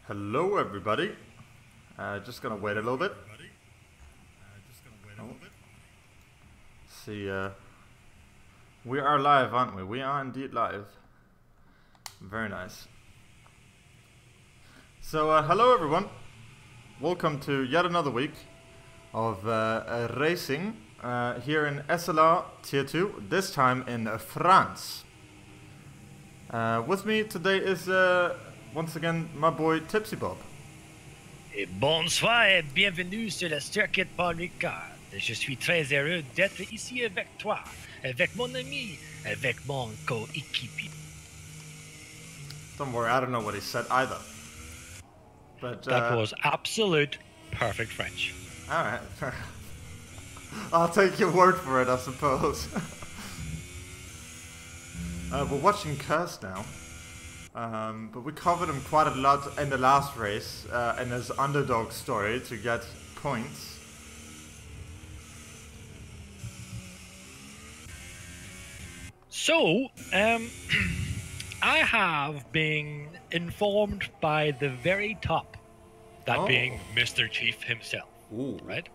Hello, everybody. Just gonna wait a little bit. See, we are live, aren't we? We are indeed live. Very nice. So, hello, everyone. Welcome to yet another week of racing here in SLR Tier 2, this time in France. With me today is once again my boy TipsyBob. Et bonsoir et bienvenue sur le circuit Paul Ricard. Je suis très heureux d'être ici avec toi, avec mon ami, avec mon coéquipier. Don't worry, I don't know what he said either. But That was absolute perfect French. Alright. I'll take your word for it, I suppose. We're watching Curse now. But we covered him quite a lot in the last race, in his underdog story to get points. So, I have been informed by the very top, that being Mr. Chief himself, right?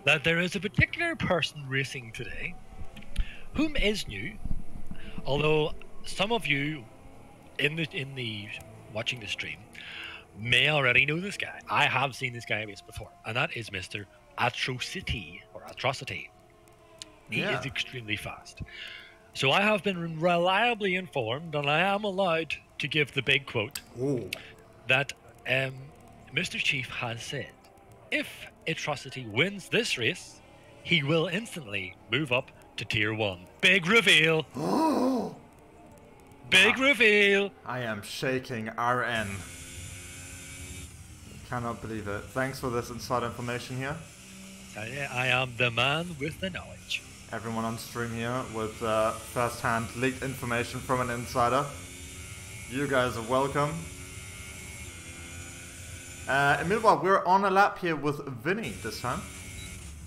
That there is a particular person racing today, whom is new, although some of you in the watching the stream may already know this guy. I have seen this guy race before, and that is Mr. Atrocity. He is extremely fast. So I have been reliably informed, and I am allowed to give the big quote that Mr. Chief has said, if Atrocity wins this race, he will instantly move up to Tier 1. Big reveal! Big reveal! I am shaking RN. Cannot believe it. Thanks for this inside information here. I am the man with the knowledge. Everyone on stream here with first-hand leaked information from an insider. You guys are welcome. And meanwhile, we're on a lap here with Vinny this time,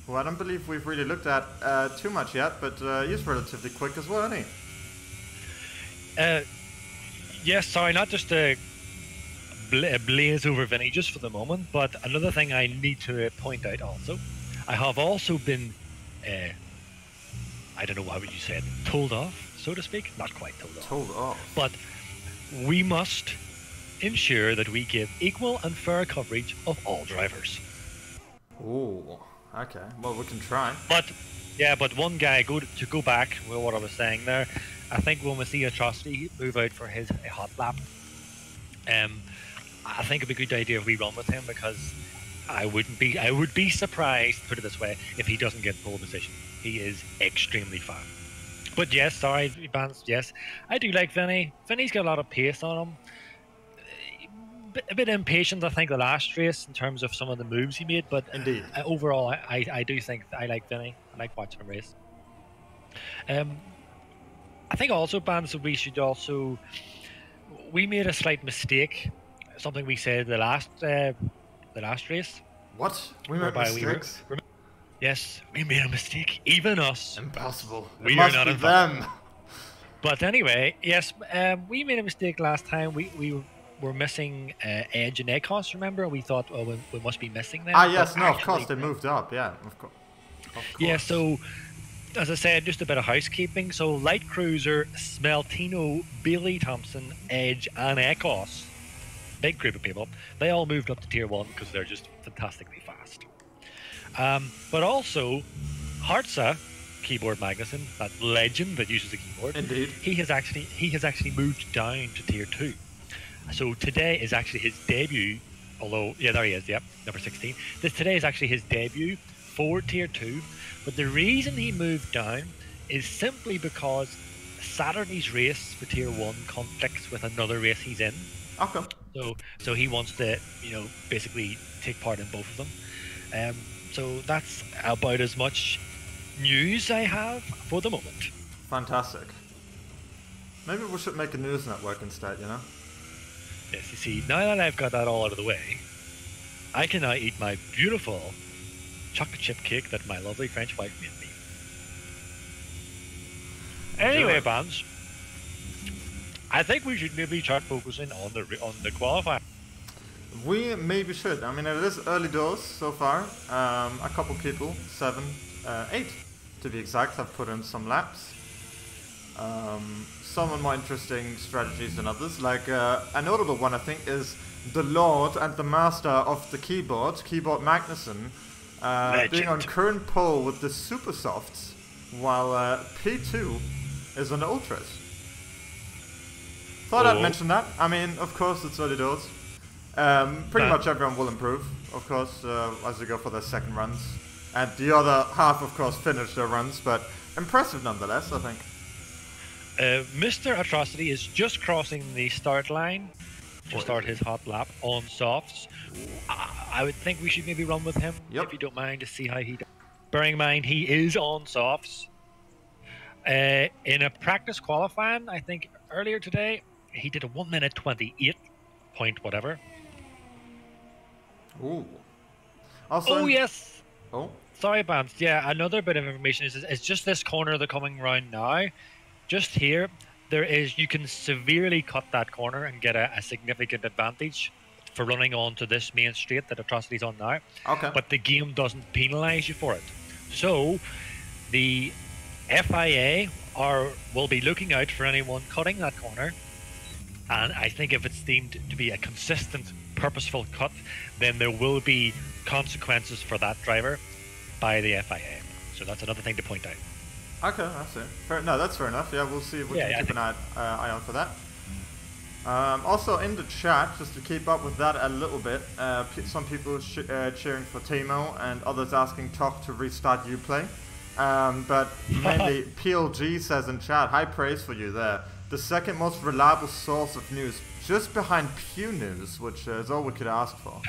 who I don't believe we've really looked at too much yet, but he's relatively quick as well, isn't he? Yes, sorry, not just to blaze over Vinny just for the moment, but another thing I need to point out also, I have also been, I don't know how would you say it, told off, so to speak? Not quite told off. Told off. But we must ensure that we give equal and fair coverage of all drivers. Oh, okay. Well, we can try. But one guy, to go back with what I was saying there, I think when we see Atrocity move out for his hot lap, I think it'd be a good idea if we run with him, because I would be surprised, put it this way, if he doesn't get pole position. He is extremely fast. But yes, sorry, Vance, yes, I do like Vinny. Vinny's got a lot of pace on him. A bit impatient, I think, the last race in terms of some of the moves he made, but indeed, overall, I do think I like Vinny. I like watching him race. I think also, Vance, we should also, we made a slight mistake. Something we said the last race. What? We made mistakes? Yes, we made a mistake. Even us. Impossible. We are not them. But anyway, yes, we made a mistake last time. We were missing Edge and Ecos, remember? We thought, oh, we must be missing them. Ah, yes, no, of course, they moved up, yeah, of course. Yeah, so, as I said, just a bit of housekeeping. So, Light Cruiser, Smeltino, Billy Thompson, Edge, and Ecos, big group of people, they all moved up to Tier 1 because they're just fantastically fast. But also, Hartza, Keyboard Magnuson, that legend that uses a keyboard, indeed, he has actually moved down to Tier 2. So today is actually his debut, although, yeah, there he is, yep, number 16. Today is actually his debut for Tier 2, but the reason he moved down is simply because Saturday's race for Tier 1 conflicts with another race he's in. Okay. So he wants to, basically take part in both of them. So that's about as much news I have for the moment. Fantastic. Maybe we should make a news network instead, Yes, you see, now that I've got that all out of the way, I can now eat my beautiful chocolate chip cake that my lovely French wife made me. Anyway, Vance, I think we should maybe start focusing on the qualifier. We maybe should. I mean, it is early doors so far. A couple people, 7, 8 to be exact, have put in some laps. Some are more interesting strategies than others. Like a notable one, I think, is the Lord and the Master of the Keyboard Magnussen, being on current pole with the Super Softs, while P2 is on the Ultras. Thought I'd mention that. I mean, of course, it's early doors. Pretty much everyone will improve, of course, as they go for their second runs. And the other half, of course, finish their runs, but impressive nonetheless, I think. Mr. Atrocity is just crossing the start line to start his hot lap on softs. I would think we should maybe run with him, if you don't mind, to see how he does. Bearing in mind, he is on softs. In a practice qualifying, I think earlier today, he did a 1 minute 28 point whatever. Ooh. Also yes. Oh. Sorry, Bance. Yeah, another bit of information is it's just this corner they're coming round now. Just here, you can severely cut that corner and get a significant advantage for running onto this main straight that Atrocity's on now. Okay. But the game doesn't penalise you for it. So, the FIA will be looking out for anyone cutting that corner. And I think if it's deemed to be a consistent, purposeful cut, then there will be consequences for that driver by the FIA. So that's another thing to point out. Okay, I see. No, that's fair enough. Yeah, we'll see if we can keep an eye on for that. Also in the chat, just to keep up with that a little bit, some people cheering for Thimo and others asking Toch to restart Uplay. But mainly PLG says in chat, high praise for you there. The second most reliable source of news, just behind Pew News, which is all we could ask for.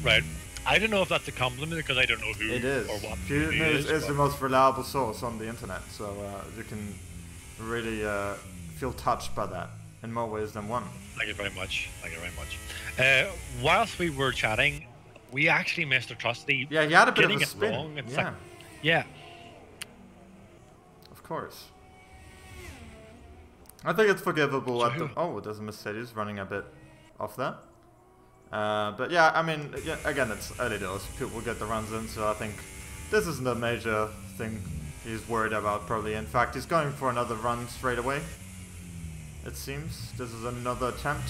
Right. I don't know if that's a compliment because I don't know who it is. Or what Pew News is the most reliable source on the internet, so you can really feel touched by that in more ways than one. Thank you very much. Thank you very much. Whilst we were chatting, we actually missed Atrocity. Yeah, he had a bit of a spin. wrong. Yeah. Of course. I think it's forgivable. There's a Mercedes running a bit off there. But yeah, I mean, again, it's early doors. People will get the runs in, so I think this isn't a major thing he's worried about, probably. In fact, he's going for another run straight away, it seems. This is another attempt.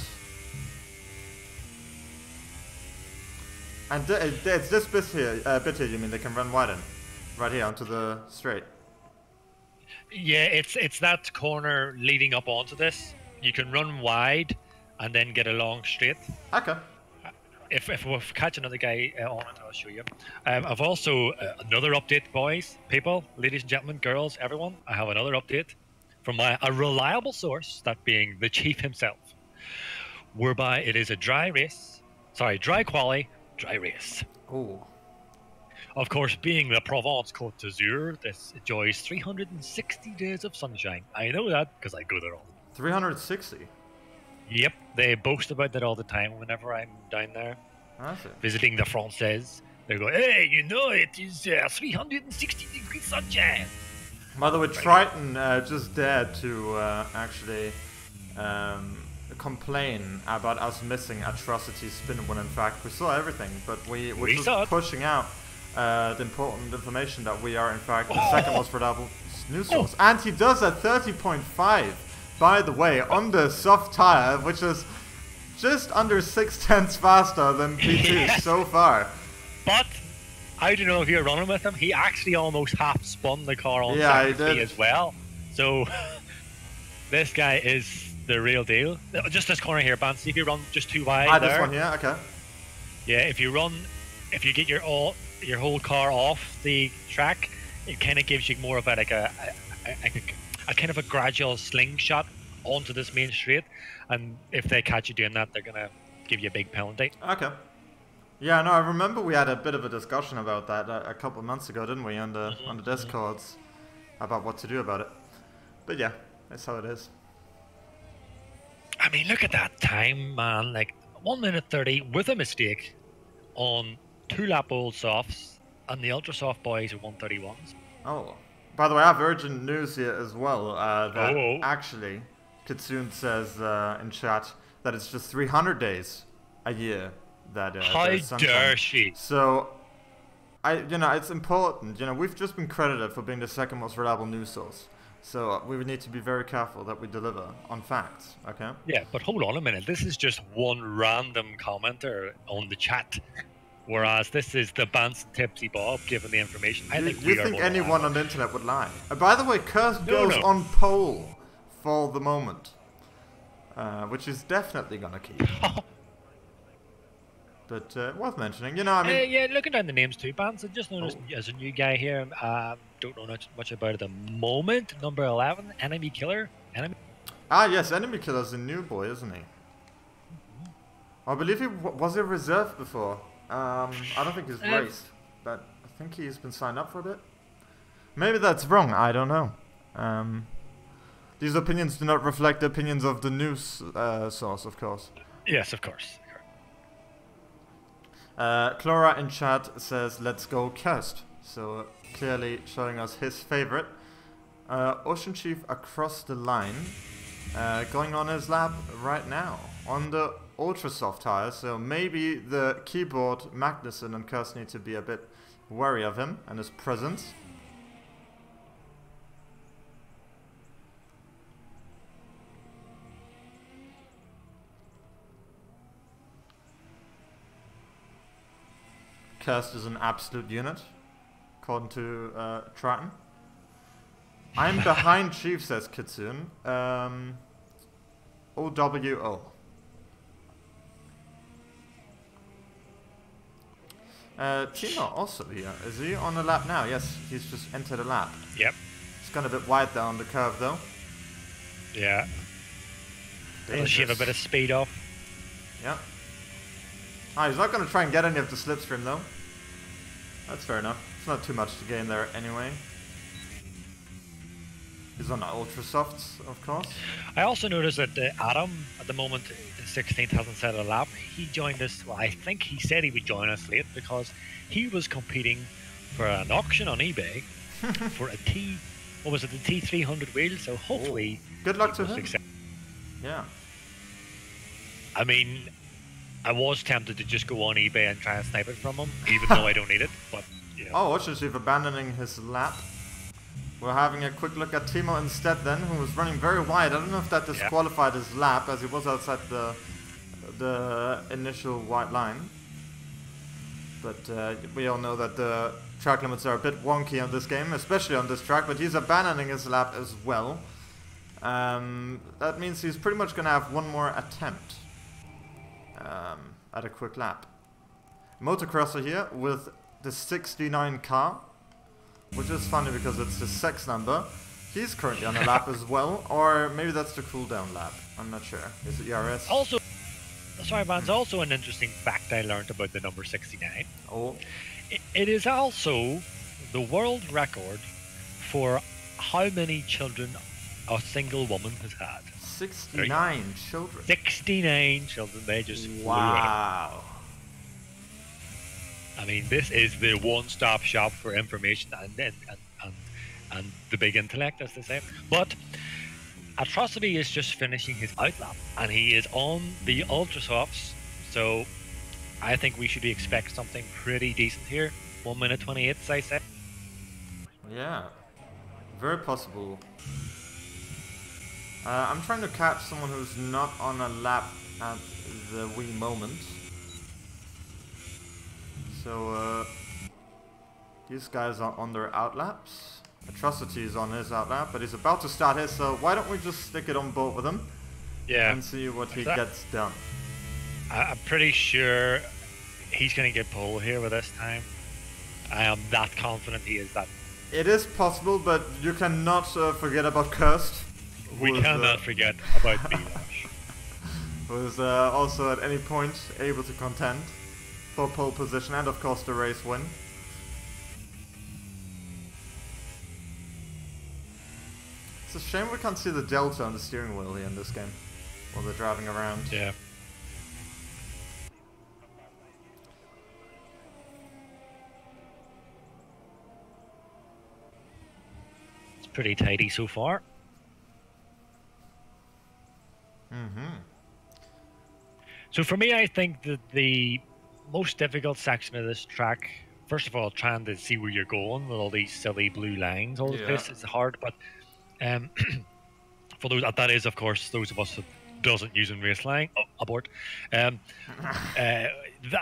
And it's this bit here, you mean they can run wide in? Right here, onto the straight. Yeah, it's that corner leading up onto this. You can run wide and then get a long straight. Okay. If we catch another guy on it, I'll show you. I've also another update, boys, people, ladies and gentlemen, girls, everyone. I have another update from a reliable source, that being the Chief himself, whereby it is a dry quali, dry race. Ooh. Of course, being the Provence Côte d'Azur, this enjoys 360 days of sunshine. I know that because I go there all the time. 360? Yep, they boast about that all the time whenever I'm down there. Visiting the Française. They go, hey, it is 360 degrees sunshine. By the way, Triton just dared to actually complain about us missing Atrocity spin when in fact we saw everything, but we were just pushing out the important information that we are in fact the second most reliable news source. And he does at 30.5, by the way, on the soft tire, which is just under 6/10 faster than P2 so far. But I don't know if you're running with him, he actually almost half spun the car on P as well. So this guy is the real deal. Just this corner here, Bancy, if you run just too wide there. This one, yeah, okay. Yeah, if you get your whole car off the track, it kind of gives you more of a kind of a gradual slingshot onto this main straight, and if they catch you doing that, they're gonna give you a big penalty. Okay. Yeah, no, I remember we had a bit of a discussion about that a couple of months ago, didn't we, on the Discords, about what to do about it. But yeah, that's how it is. I mean, look at that time, man. Like 1 minute 30 with a mistake on 2-lap old softs, and the ultra soft boys are 131s. Oh, by the way, I have urgent news here as well. That actually, Kitsune says in chat, that it's just 300 days a year that How there's sunshine. dare she? So, it's important. We've just been credited for being the second most reliable news source. So we would need to be very careful that we deliver on facts, okay? Yeah, but hold on a minute. This is just one random commenter on the chat. Whereas this is the Bance and Tipsy Bob giving the information. I think you think anyone on the internet would lie? By the way, Cursed goes on pole for the moment. Which is definitely gonna keep. But worth mentioning, yeah, looking down the names too, Bance, I just noticed as a new guy here, don't know much about it at the moment. Number 11, Enemy Killer. Ah, yes, Enemy Killer's a new boy, isn't he? I believe he was a reserve before. I don't think he's raced, but I think he's been signed up for a bit. Maybe that's wrong, I don't know. These opinions do not reflect the opinions of the news source, of course. Yes, of course. Clara in chat says, let's go Cursed. So clearly showing us his favorite. OceanChief across the line. Going on his lap right now. On the ultra soft tire. So maybe the keyboard Magnussen and Cursed need to be a bit wary of him and his presence. Cursed is an absolute unit, according to Triton. I'm behind Chief, says Kitsune. OWO. Thimo also here. Is he on the lap now? Yes, he's just entered the lap. Yep. It's gone a bit wide there on the curve, though. Yeah. Does she have a bit of speed off? Yeah. Ah, he's not going to try and get any of the slipstream, though. That's fair enough. It's not too much to gain there anyway. He's on the ultra softs, of course. I also noticed that Adam, at the moment, the 16th hasn't set a lap. He joined us, well, I think he said he would join us late because he was competing for an auction on eBay for a the T300 wheel, so hopefully... Good luck to him. Yeah. I mean, I was tempted to just go on eBay and try and snipe it from him, even though I don't need it, but, Oh, OceanChief abandoning his lap. We're having a quick look at Thimo instead then, who was running very wide. I don't know if that disqualified his lap, as he was outside the initial white line. But we all know that the track limits are a bit wonky on this game, especially on this track, but he's abandoning his lap as well. That means he's pretty much going to have one more attempt at a quick lap. Motocrosser here with the 69 car. Which is funny because it's the sex number. He's currently on a lap as well, or maybe that's the cooldown lap. I'm not sure. Is it ERS? Also, sorry, Vance, also an interesting fact I learned about the number 69. Oh. It is also the world record for how many children a single woman has had. 69 children? 69 children, they just flew wow. I mean, this is the one-stop shop for information and the big intellect, as they say. But Atrocity is just finishing his outlap, and he is on the Ultra Softs, so I think we should be expecting something pretty decent here. 1 minute 28, as I said. Yeah, very possible. I'm trying to catch someone who's not on a lap at the wee moment. So, these guys are on their outlaps. Atrocity is on his outlap, but he's about to start his, so why don't we just stick it on board with him? Yeah. And see what he gets done. I'm pretty sure he's going to get pole here with this time. I am that confident he is that. It is possible, but you cannot forget about Cursed. We cannot forget about Bilash. Who is also at any point able to contend for pole position and of course the race win. It's a shame we can't see the delta on the steering wheel here in this game while they're driving around. Yeah. It's pretty tidy so far. So for me, I think that the most difficult section of this track, first of all, trying to see where you're going with all these silly blue lines all the place is hard. But for those, that is, of course, those of us that doesn't use in race line. Oh, abort. That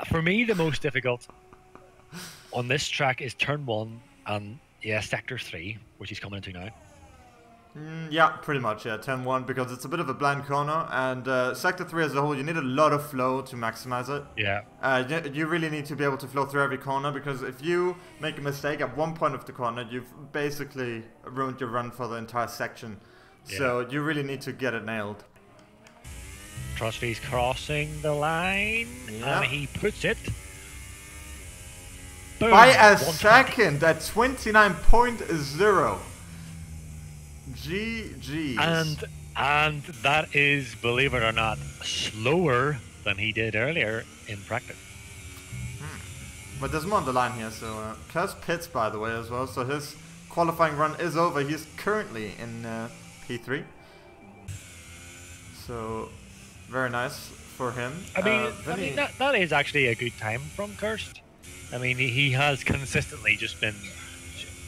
for me, the most difficult on this track is turn 1 and sector 3, which he's coming into now. Yeah, pretty much, yeah, turn 1, because it's a bit of a blind corner, and sector 3 as a whole, you need a lot of flow to maximize it. Yeah. You really need to be able to flow through every corner, because if you make a mistake at one point of the corner, you've basically ruined your run for the entire section. Yeah. So you really need to get it nailed. Trusty's crossing the line, and he puts it. Boom, by a second at 29.0. GG's. And that is, believe it or not, slower than he did earlier in practice. But there's more on the line here. So Kers pits, by the way, as well. So his qualifying run is over. He's currently in P3. So very nice for him. I mean, that is actually a good time from Kirst. I mean, he has consistently just been.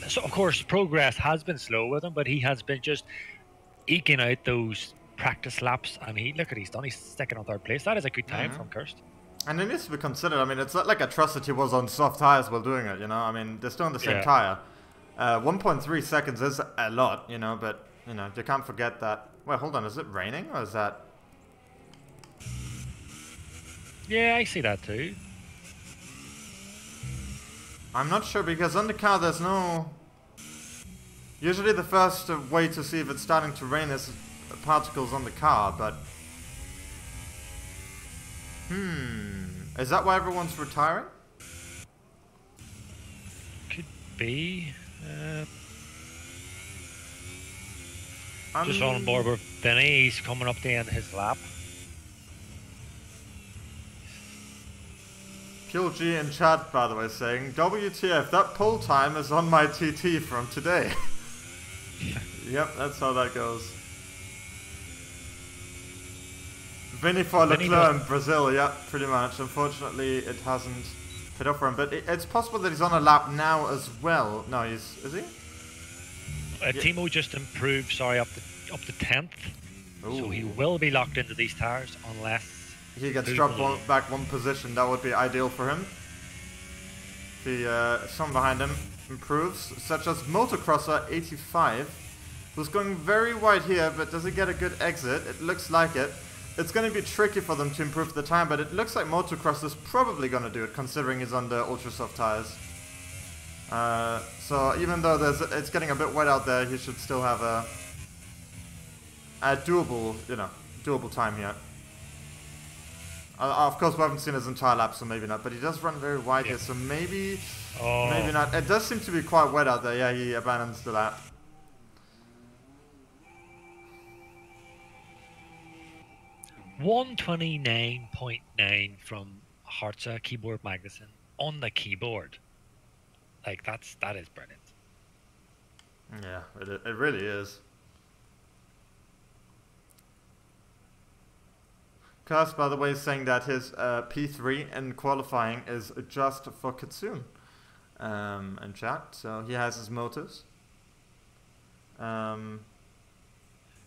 So of course, progress has been slow with him, but he has been just eking out those practice laps, and look what he's done. He's second on 3rd place. That is a good time from Kirst. And it needs to be considered. I mean, it's not like a trust that he was on soft tires while doing it. You know, I mean, they're still on the same tire. 1.3 seconds is a lot, you know, but you know, you can't forget that. Wait, hold on, is it raining or is that? Yeah, I see that too. I'm not sure, because on the car there's no... Usually the first way to see if it's starting to rain is particles on the car, but... Is that why everyone's retiring? Could be. Just on board with Benny, he's coming up to the end of his lap. PLG in chat, by the way, saying, WTF, that pull time is on my TT from today. Yep, that's how that goes. Vinny for Leclerc in Brazil, yeah, pretty much. Unfortunately, it hasn't paid off for him, but it's possible that he's on a lap now as well. No, is he? Thimo just improved, up to 10th. Ooh. So he will be locked into these tires unless... he gets dropped back one position. That would be ideal for him. Someone behind him improves, such as Motocrosser 85, who's going very wide here, but does he get a good exit? It looks like it. It's going to be tricky for them to improve the time, but it looks like Motocrosser's probably going to do it, considering he's on the ultra soft tires. So even though it's getting a bit wet out there, he should still have a doable time here. Of course, we haven't seen his entire lap, so maybe not. But he does run very wide here, so maybe not. It does seem to be quite wet out there. Yeah, he abandons the lap. $129.9 from Hartza Keyboard Magnuson on the keyboard. Like, that is brilliant. Yeah, it really is. Kurs, by the way, is saying that his P3 in qualifying is just for Kitsune in chat, so he has his motors.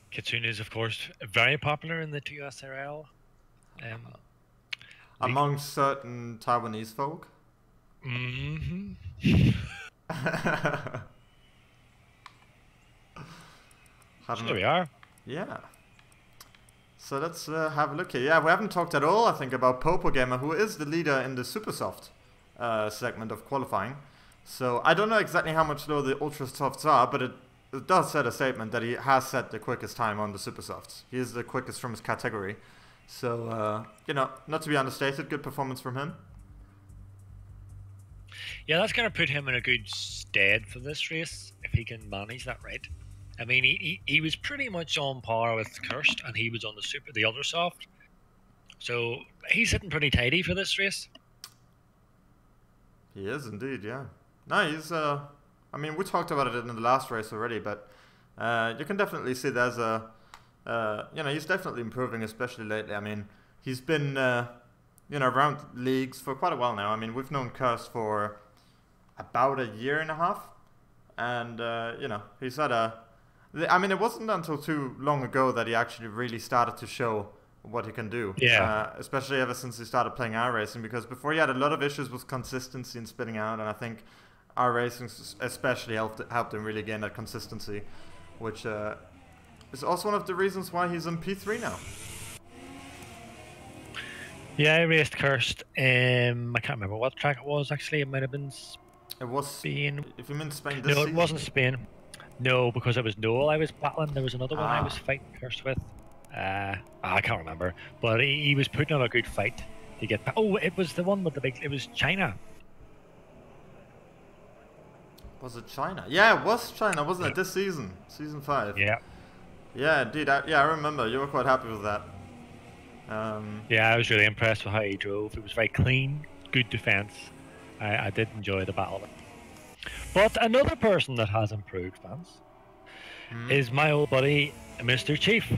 Kitsune is, of course, very popular in the 2SRL. Among certain Taiwanese folk. Mm-hmm. There we are. Yeah. So let's have a look here. Yeah, we haven't talked at all, I think, about Popo Gamer, who is the leader in the Super Soft segment of qualifying. So I don't know exactly how much lower the Ultra Softs are, but it does set a statement that he has set the quickest time on the Super Softs. He is the quickest from his category. So, you know, not to be understated, good performance from him. Yeah, that's going to put him in a good stead for this race, if he can manage that right. I mean, he was pretty much on par with Kirst, and he was on the other soft. So he's sitting pretty tidy for this race. He is indeed, yeah. No, he's. I mean, we talked about it in the last race already, but you can definitely see there's a. You know, he's definitely improving, especially lately. I mean, he's been, you know, around leagues for quite a while now. I mean, we've known Curse for about a year and a half. And, you know, he's had I mean, it wasn't until too long ago that he actually really started to show what he can do. Yeah. Especially ever since he started playing iRacing, because before he had a lot of issues with consistency and spinning out, and I think iRacing especially helped him really gain that consistency, which is also one of the reasons why he's in P3 now. Yeah, I raced Cursed. I can't remember what track it was actually. It might have been It was Spain. If you mean Spain this season? No, it wasn't Spain. No, because it was Noel I was battling. There was another one I was fighting Cursed with. I can't remember. But he was putting on a good fight to get... Oh, it was the one with the big... It was China. Was it China? Yeah, it was China, wasn't it? This season. Season 5. Yeah. Yeah, indeed. I remember. You were quite happy with that. Yeah, I was really impressed with how he drove. It was very clean, good defense. I did enjoy the battle. But another person that has improved, fans, is my old buddy, Mr. Chief.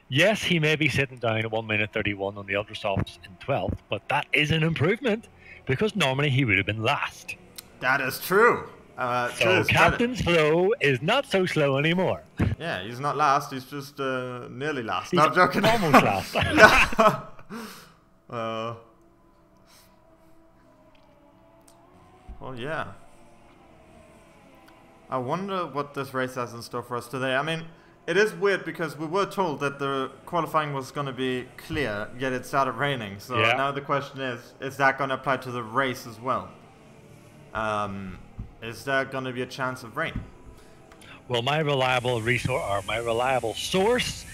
Yes, he may be sitting down at 1 minute 31 on the Ultra Softs in 12th, but that is an improvement, because normally he would have been last. That is true. So Captain Slow is not so slow anymore. Yeah, he's not last, he's just nearly last. He's no, I'm joking. Almost last. Well, yeah. I wonder what this race has in store for us today. I mean, it is weird because we were told that the qualifying was going to be clear, yet it started raining. So now the question is that going to apply to the race as well? Is there going to be a chance of rain? Well, my reliable source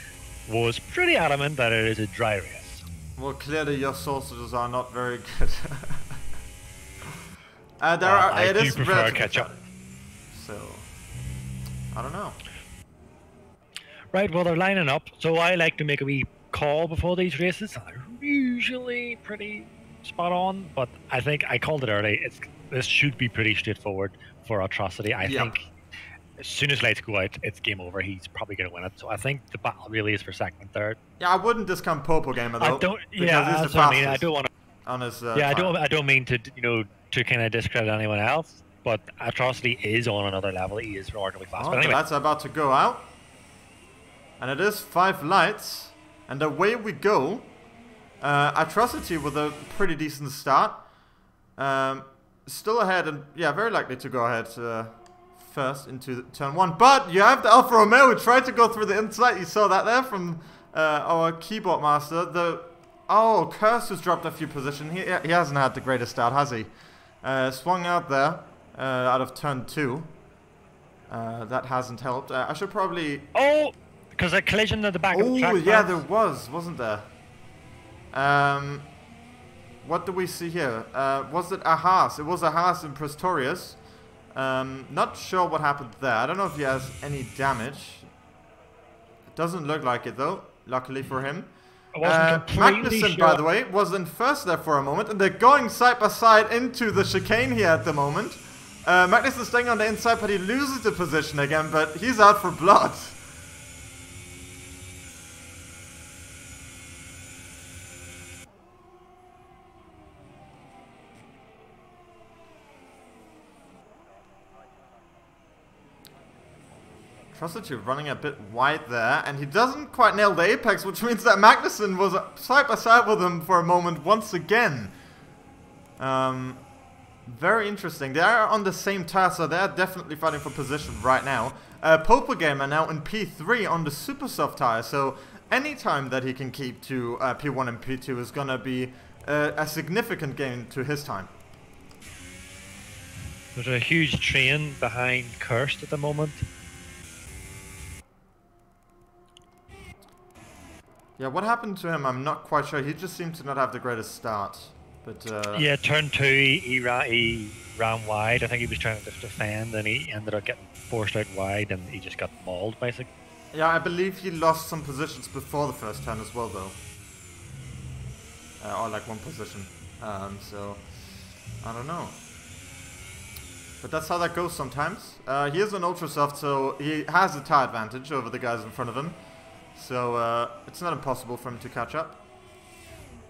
was pretty adamant that it is a dry race. Well, clearly your sources are not very good. I do prefer ketchup. So, I don't know. Right, well, they're lining up, so I like to make a wee call before these races. They're usually pretty spot on, but I think I called it early. This should be pretty straightforward for Atrocity. I think as soon as lights go out, it's game over. He's probably going to win it. So I think the battle really is for second and third. Yeah, I wouldn't discount Popo Gamer though. That's what I mean. I don't want to. On his, I don't mean to to kind of discredit anyone else, but Atrocity is on another level. He is remarkably fast. Oh, but anyway, that's about to go out, and it is 5 lights, and away we go. Atrocity with a pretty decent start. Still ahead, and yeah, very likely to go ahead first into turn 1. But you have the Alfa Romeo who tried to go through the inside. You saw that there from our keyboard master. Curse has dropped a few positions. He hasn't had the greatest start, has he? Swung out there out of turn 2. That hasn't helped. I should probably... Oh! Because a collision at the back of the track. Oh, yeah, there was, wasn't there? What do we see here? Was it a Haas? It was a Haas in Pretorius. Not sure what happened there. I don't know if he has any damage. It doesn't look like it, though, luckily for him. Magnussen, by the way, was in first there for a moment, and they're going side by side into the chicane here at the moment. Magnussen staying on the inside, but he loses the position again, but he's out for blood. Atrocity running a bit wide there, and he doesn't quite nail the apex, which means that Magnussen was side by side with him for a moment once again. Very interesting. They are on the same tire, so they're definitely fighting for position right now. Popo Gamer now in P3 on the super soft tire, so any time that he can keep to P1 and P2 is going to be a significant gain to his time. There's a huge train behind Cursed at the moment. Yeah, what happened to him, I'm not quite sure. He just seemed to not have the greatest start. But yeah, turn 2, he ran wide. I think he was trying to defend, and he ended up getting forced out wide, and he just got mauled, basically. Yeah, I believe he lost some positions before the first turn as well, though. Or like 1 position. So, I don't know. But that's how that goes sometimes. He is an ultra soft, so he has a tire advantage over the guys in front of him. So it's not impossible for him to catch up.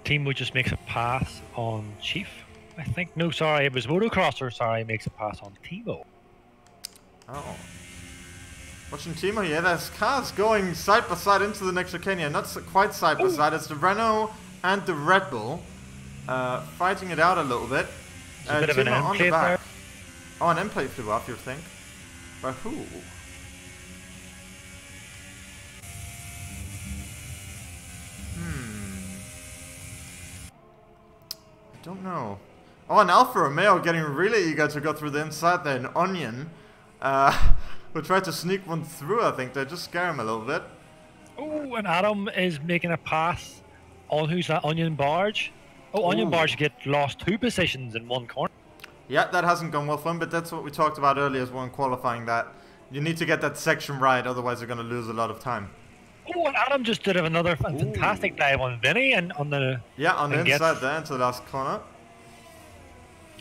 Thimo just makes a pass on Chief, I think. No, sorry, it was Motocrosser. Sorry, makes a pass on Thimo. Oh. Watching Thimo here, there's cars going side by side into the next chicane. Not quite side by side, it's the Renault and the Red Bull fighting it out a little bit. A bit of an end plate there. Oh, an end plate flew off, you think? By who? I don't know. Oh, an Alfa Romeo getting really eager to go through the inside there. An Onion. We'll try to sneak one through, I think. They just scare him a little bit. Oh, and Adam is making a pass on who's that? Onion Barge. Oh, Onion Barge get lost 2 positions in 1 corner. Yeah, that hasn't gone well for him, but that's what we talked about earlier as well in qualifying, that you need to get that section right, otherwise you're going to lose a lot of time. Oh, and Adam just did another fantastic dive on Vinny and on the... Yeah, on the inside there into the last corner.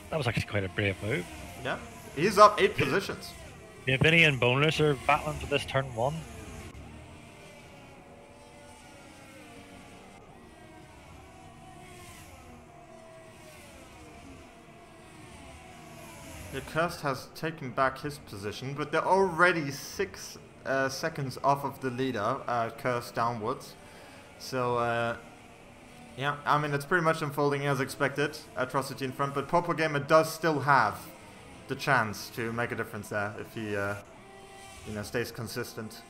That was actually quite a brave move. Yeah, he's up 8 positions. Yeah, Vinny and Boneless are battling for this turn 1. The Cursed has taken back his position, but they're already 6 seconds off of the leader, Cursed downwards. So, yeah, I mean, it's pretty much unfolding as expected. Atrocity in front, but Popo Gamer does still have the chance to make a difference there if he, you know, stays consistent.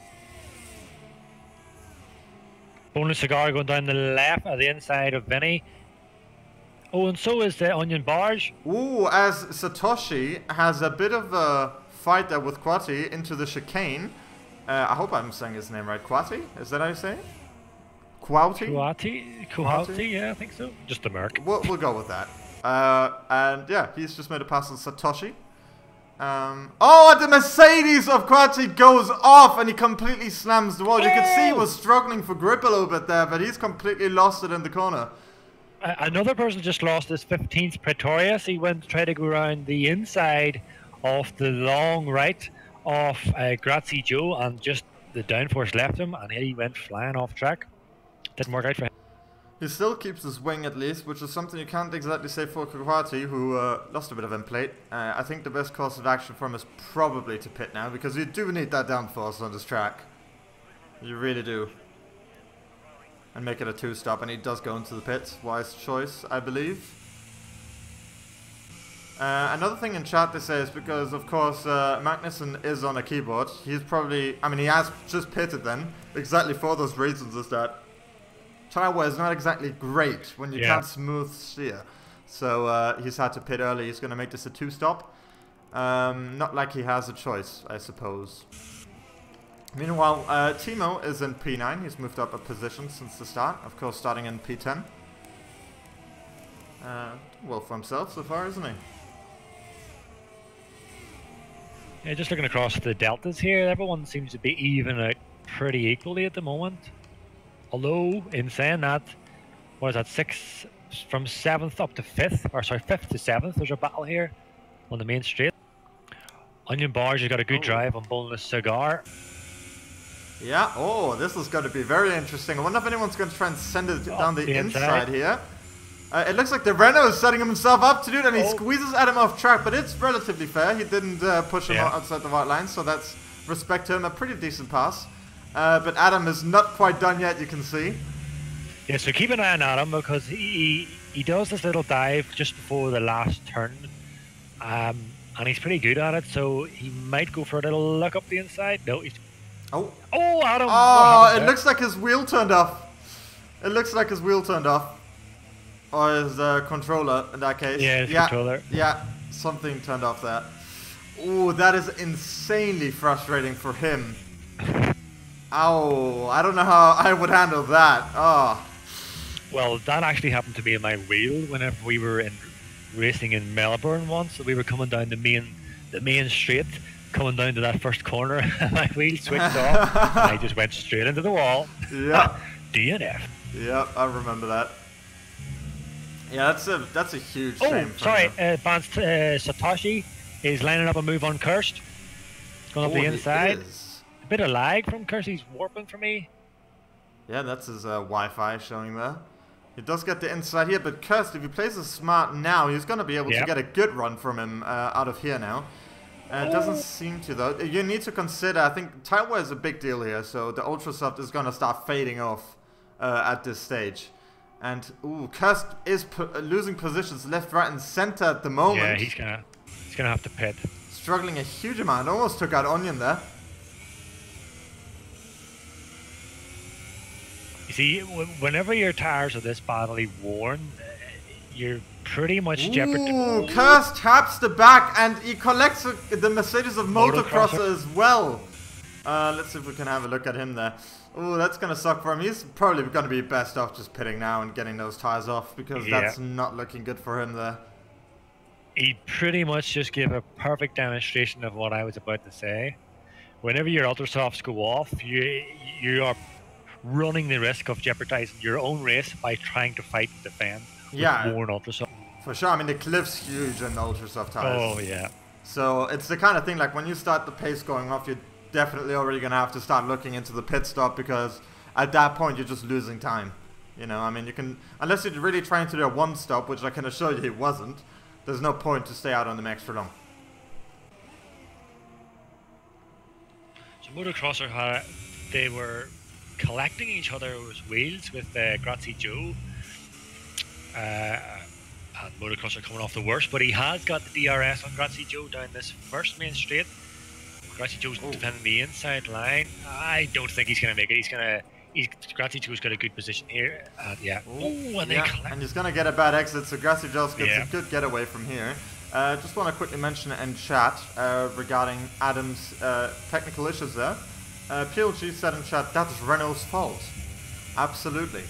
Bonus Cigar going down the left at the inside of Vinny. Oh, and so is the Onion Barge. Ooh, as Satoshi has a bit of a fight there with Quati into the chicane. I hope I'm saying his name right. Quati? Is that how you say it? Quati? Quati, yeah, I think so. Just a merc. We'll go with that. And yeah, he's just made a pass on Satoshi. Oh, the Mercedes of Quati goes off and he completely slams the wall. You could see he was struggling for grip a little bit there, but he's completely lost it in the corner. Another person just lost his 15th Pretorius. He went to try to go around the inside of the long right of Grazie Joe, and just the downforce left him and he went flying off track. Didn't work out for him. He still keeps his wing at least, which is something you can't exactly say for Kukwati, who lost a bit of end plate. I think the best course of action for him is probably to pit now, because you do need that downforce on this track. You really do. And make it a 2-stop, and he does go into the pits. Wise choice, I believe. Another thing in chat they say is because, of course, Magnussen is on a keyboard. He's probably, I mean, he has just pitted then, exactly for those reasons, is that tire wear is not exactly great when you can't smooth steer. So he's had to pit early. He's going to make this a 2-stop. Not like he has a choice, I suppose. Meanwhile, Thimo is in P9. He's moved up a position since the start. Of course, starting in P10. Well for himself so far, isn't he? Yeah, just looking across the deltas here, everyone seems to be even out pretty equally at the moment. Although, in saying that, what is that, 6 from 7th up to 5th, or sorry, 5th to 7th, there's a battle here on the main straight. Onion Barge has got a good drive on Boneless Cigar. Yeah, oh, this is going to be very interesting. I wonder if anyone's going to try and send it down the inside here. It looks like the Renault is setting himself up to do it, and he squeezes Adam off track, but it's relatively fair. He didn't push him outside the white line, so that's respect to him. A pretty decent pass. But Adam is not quite done yet, you can see. Yeah, so keep an eye on Adam, because he does this little dive just before the last turn. And he's pretty good at it, so he might go for a little look up the inside. No, he's... Oh, Adam! Oh, it looks like his wheel turned off. It looks like his wheel turned off. Or his controller, in that case. Yeah, his controller. Yeah, something turned off there. Oh, that is insanely frustrating for him. Ow, I don't know how I would handle that. Oh. Well, that actually happened to me in my wheel whenever we were racing in Melbourne once. We were coming down the main straight, coming down to that first corner, and my wheel switched off, and I just went straight into the wall. Yeah. DNF. Yeah, I remember that. Yeah, that's a huge shame. Oh, sorry, Satoshi is lining up a move on Kirst. Going up the inside. A bit of lag from Kirst, he's warping for me. Yeah, that's his Wi-Fi showing there. He does get the inside here, but Kirst, if he plays it smart now, he's going to be able to get a good run from him out of here now. It doesn't seem to, though. You need to consider, I think, time wear is a big deal here, so the Ultra Soft is going to start fading off at this stage. And, ooh, Kirst is losing positions left, right, and center at the moment. Yeah, he's gonna have to pit. Struggling a huge amount. Almost took out Onion there. You see, whenever your tires are this badly worn, you're pretty much jeopardized. Ooh, Kirst taps the back, and he collects the Mercedes of Motocrosser as well. Let's see if we can have a look at him there. Ooh, that's going to suck for him. He's probably going to be best off just pitting now and getting those tires off, because that's not looking good for him there. He pretty much just gave a perfect demonstration of what I was about to say. Whenever your Ultra Softs go off, you are running the risk of jeopardizing your own race by trying to fight and defend with worn Ultra Soft. For sure. I mean, the cliff's huge in the Ultra Soft tires. Oh, yeah. So it's the kind of thing, like when you start the pace going off, you're definitely already going to have to start looking into the pit stop, because at that point you're just losing time. You know, I mean, you can, unless you're really trying to do a one stop, which I can assure you he wasn't, there's no point to stay out on them extra long. So Motocrosser, they were collecting each other's wheels with Grazie Joe. And Motocrosser coming off the worst, but he has got the DRS on Grazie Joe down this first main straight. Grazie Joe's defending the inside line. I don't think he's going to make it. Grazie Joe's got a good position here. And he's going to get a bad exit, so Grazie Joe gets a good getaway from here. Just want to quickly mention in chat regarding Adam's technical issues there. PLG said in chat, that's Renault's fault. Absolutely.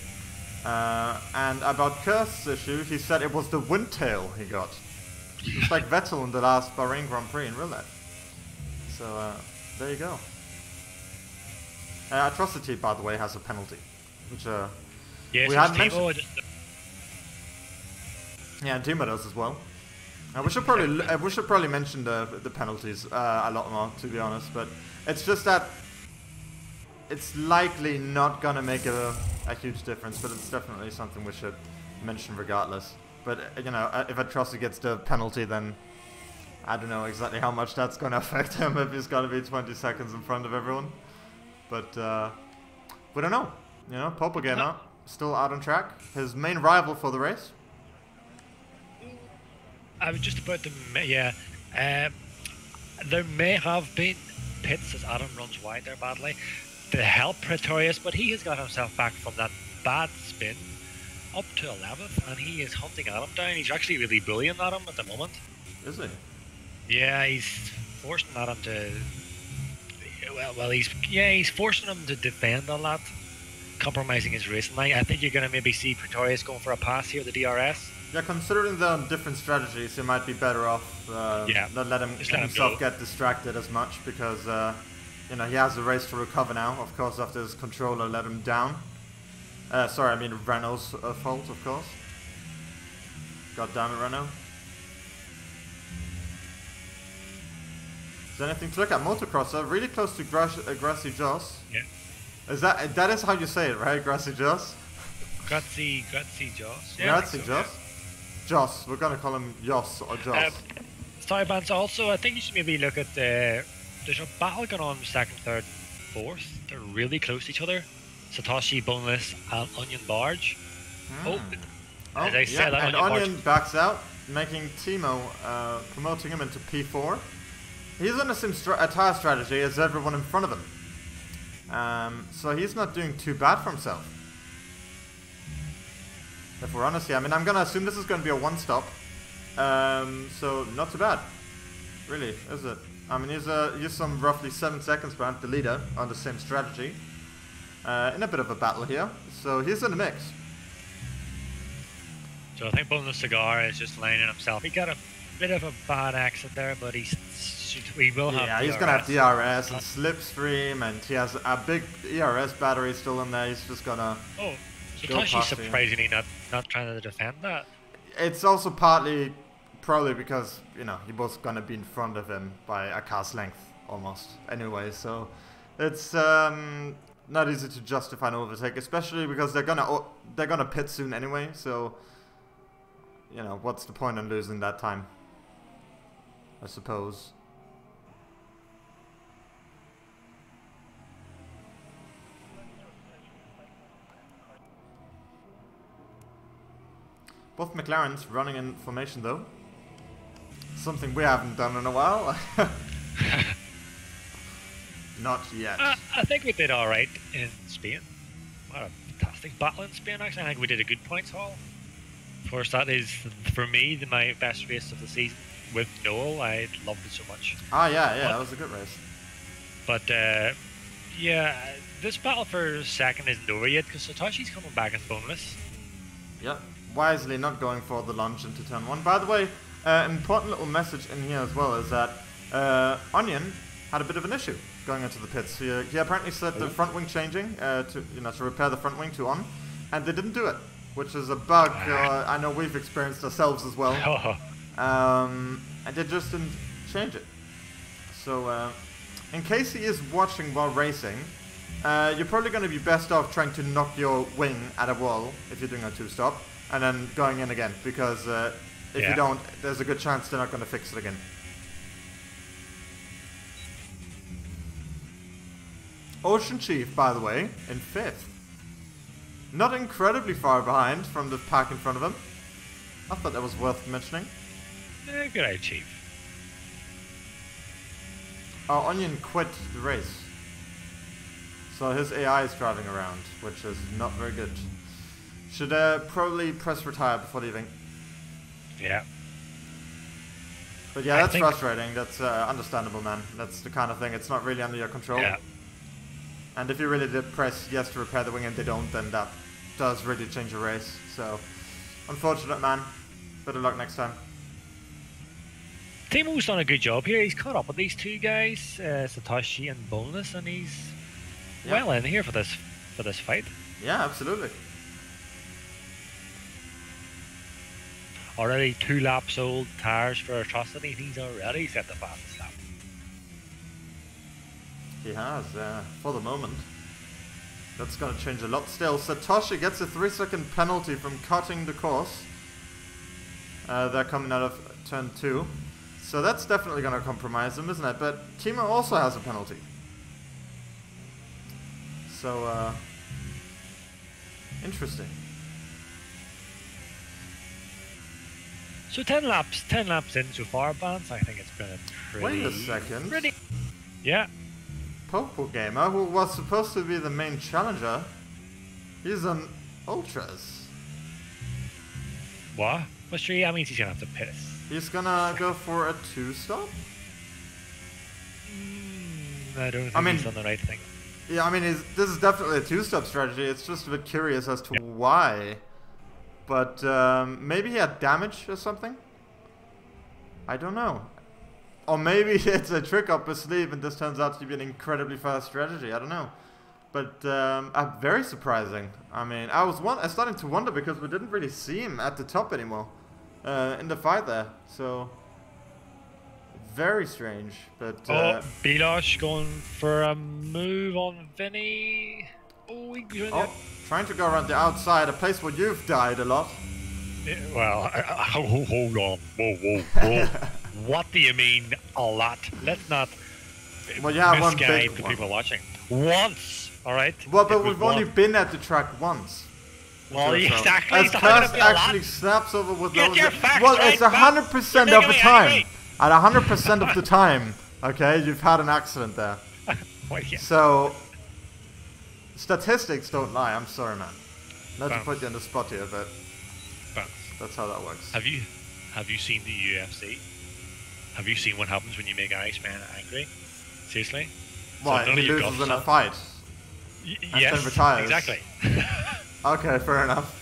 And about Kirst's issue, he said it was the wind tail he got. Just like Vettel in the last Bahrain Grand Prix in real life. So, there you go. Atrocity, by the way, has a penalty. Which, we hadn't mentioned. Yeah, and Thimo does as well. We should probably mention the penalties a lot more, to be honest. But it's just that it's likely not gonna make a huge difference, but it's definitely something we should mention regardless. But you know, if Atrocity gets the penalty, then I don't know exactly how much that's gonna affect him if he's gonna be 20 seconds in front of everyone. But we don't know. You know, Popagamer still out on track. His main rival for the race. I was just about to, there may have been pits as Adam runs wide there badly to help Pretorius, but he has got himself back from that bad spin up to 11th, and he is hunting Adam down. He's actually really bullying Adam at the moment. Is he? Yeah, he's forcing Adam to. He's forcing him to defend a lot, compromising his racing line. I think you're going to maybe see Pretorius going for a pass here, the DRS. Yeah, considering the different strategies, he might be better off not let himself get distracted as much, because you know, he has a race to recover now. Of course, after his controller let him down. Sorry, I mean Renault's fault, of course. God damn it, Renault. Is there anything to look at? Motocrosser, really close to Grazie Joss. Yeah. That is how you say it, right? Grazie Joss? Grazie Joss. Yeah, Grazie Joss? Joss. We're going to call him Joss or Joss. Sidebands also, I think you should maybe look at there's a battle going on second, third, fourth. They're really close to each other. Satoshi, Boneless, and Onion Barge. As I said, and Onion backs out, making Thimo, promoting him into P4. He's on the same tire strategy as everyone in front of him. So he's not doing too bad for himself. If we're honest here, I mean, I'm going to assume this is going to be a one-stop. So not too bad. Really, is it? I mean, he's some roughly 7 seconds behind the leader on the same strategy. In a bit of a battle here. So he's in the mix. So I think Boneless Cigar is just laying in himself. He got a bit of a bad exit there, but he will have DRS. He's going to have DRS and Slipstream, and he has a big ERS battery still in there. He's just going to Satoshi's surprisingly not trying to defend that. It's also partly probably because, you know, he was going to be in front of him by a car's length almost anyway. So it's not easy to justify an overtake, especially because they're gonna pit soon anyway. So, you know, what's the point in losing that time? I suppose. Both McLarens running in formation though. Something we haven't done in a while. Not yet. I think we did alright in Spain. What a fantastic battle in Spain, actually. I think we did a good points haul. Of course, that is, for me, my best race of the season with Noel. I loved it so much. Ah, yeah, that was a good race. But, yeah, this battle for second isn't over yet because Satoshi's coming back as bonus. Yeah, wisely not going for the launch into turn 1. By the way, important little message in here as well is that Onion had a bit of an issue going into the pits. He apparently set the front wing changing to repair the front wing to on, and they didn't do it, which is a bug I know we've experienced ourselves as well. And they just didn't change it. So in case he is watching while racing, you're probably going to be best off trying to knock your wing at a wall if you're doing a 2-stop, and then going in again, because if you don't, there's a good chance they're not going to fix it again. OceanChief, by the way, in 5th. Not incredibly far behind from the pack in front of him. I thought that was worth mentioning. Good eye, Chief. Oh, Onion quit the race. So his AI is driving around, which is not very good. Should probably press retire before leaving. Yeah. But yeah, that's frustrating. That's understandable, man. That's the kind of thing. It's not really under your control. Yeah. And if you really did press yes to repair the wing and they don't, then that does really change your race. So, unfortunate, man. Better luck next time. Thimo's done a good job here. He's caught up with these two guys, Satoshi and Bonus, and he's well in here for this fight. Yeah, absolutely. Already 2 laps old, tires for Atrocity. He's already set the fastest lap. He has, for the moment. That's going to change a lot still. Satoshi gets a 3-second penalty from cutting the course. They're coming out of turn 2. So that's definitely going to compromise him, isn't it? But Thimo also has a penalty. So, interesting. So 10 laps in so far, Vance. I think it's been a pretty... Wait a second. Yeah. Popo Gamer, who was supposed to be the main challenger, he's on Ultras. What? What's true? That means he's gonna have to piss. He's gonna go for a 2-stop? I don't think he's done the right thing. Yeah, I mean, this is definitely a 2-stop strategy. It's just a bit curious as to why. But maybe he had damage or something? I don't know. Or maybe it's a trick up his sleeve and this turns out to be an incredibly fast strategy. I don't know. But very surprising. I mean, I was starting to wonder because we didn't really see him at the top anymore in the fight there. So, very strange. But Bilosh going for a move on Vinny. Trying to go around the outside, a place where you've died a lot. Well, hold on. Whoa. What do you mean a lot? Let's not misguide the people watching. Once, alright? Well, but we've only been at the track once. Well, exactly. As Kirst actually snaps over with those... Well, it's 100% of the time. At 100% of the time, okay, you've had an accident there. Well, yeah. So, statistics don't lie. I'm sorry, man. Not to put you on the spot here, but that's how that works. Have you seen the UFC? Have you seen what happens when you make Iceman angry? Seriously? Why? So he loses in a fight? Yes, then retires. Exactly. Okay, fair enough.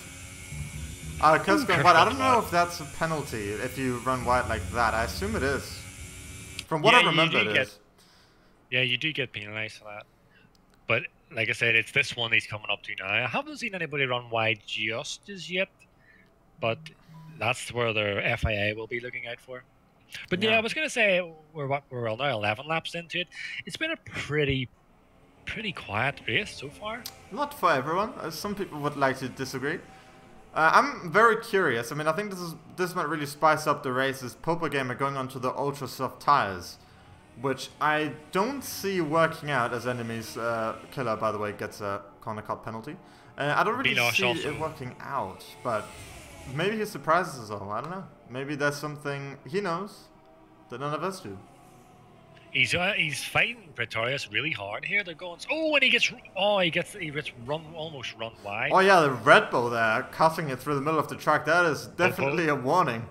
Kirst going wide. I don't know if that's a penalty if you run wide like that. I assume it is. From what I remember, it is. Yeah, you do get penalized for that. But like I said, it's this one he's coming up to now. I haven't seen anybody run wide just as yet, but that's where their FIA will be looking out for. But yeah, I was going to say we're now 11 laps into it. It's been a pretty pretty quiet race so far. Not for everyone. Some people would like to disagree. I'm very curious. I mean, I think this might really spice up the races. Popo Gamer going onto the ultra soft tires, which I don't see working out as enemies. Killer, by the way, gets a corner cut penalty. I don't really see it working out, but maybe he surprises us all. I don't know. Maybe there's something he knows that none of us do. He's fighting Pretorius really hard here. They're going, oh, and he gets almost run wide. Oh yeah, the Red Bull there, cutting it through the middle of the track. That is definitely a warning.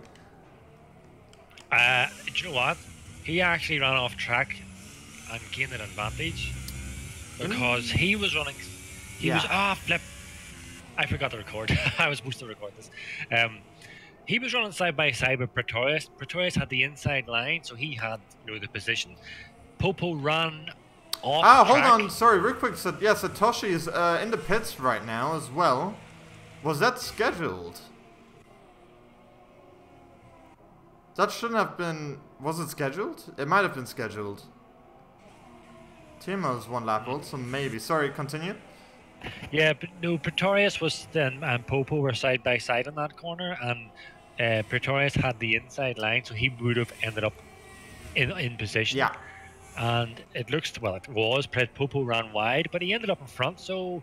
Do you know what? He actually ran off track and gained an advantage because he was running. He was flip. I forgot to record. I was supposed to record this. He was running side by side with Pretorius. Pretorius had the inside line, so he had the position. Popo ran off track. Hold on, sorry, real quick. So, yeah, Satoshi is in the pits right now as well. Was that scheduled? That shouldn't have been. Was it scheduled? It might have been scheduled. Thimo's one lap old, so maybe. Sorry, continue. Yeah, but no, Pretorius was then and Popo were side by side in that corner, and Pretorius had the inside line, so he would have ended up in position. Yeah. And it was Popo ran wide, but he ended up in front. So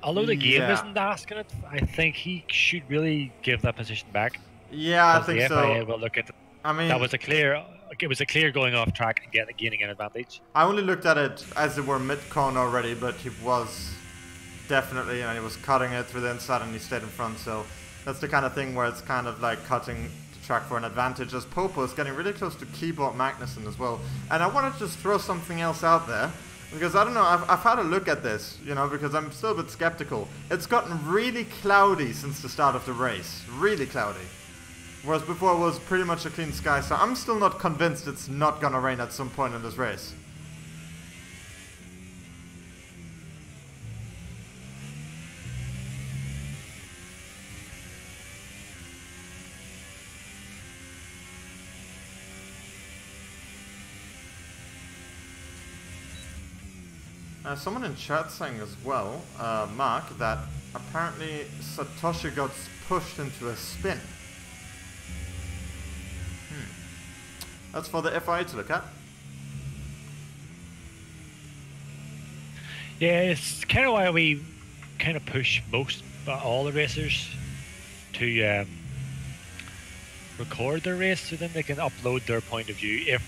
although the game isn't asking it, I think he should really give that position back. Yeah, I think so. FIA will look at it. I mean, it was a clear going off track and gaining an advantage. I only looked at it as they were mid-corner already, but he was definitely, he was cutting it through the inside and he stayed in front. So that's the kind of thing where it's kind of like cutting the track for an advantage, as Popo is getting really close to Keyboard Magnussen as well. And I wanted to just throw something else out there, because I don't know, I've had a look at this, because I'm still a bit skeptical. It's gotten really cloudy since the start of the race, really cloudy. Whereas before it was pretty much a clean sky, so I'm still not convinced it's not gonna rain at some point in this race. Someone in chat saying as well, Mark, that apparently Satoshi got pushed into a spin. That's for the FIA to look at. Yeah, it's kind of why we kind of push all the racers to record their race, so then they can upload their point of view if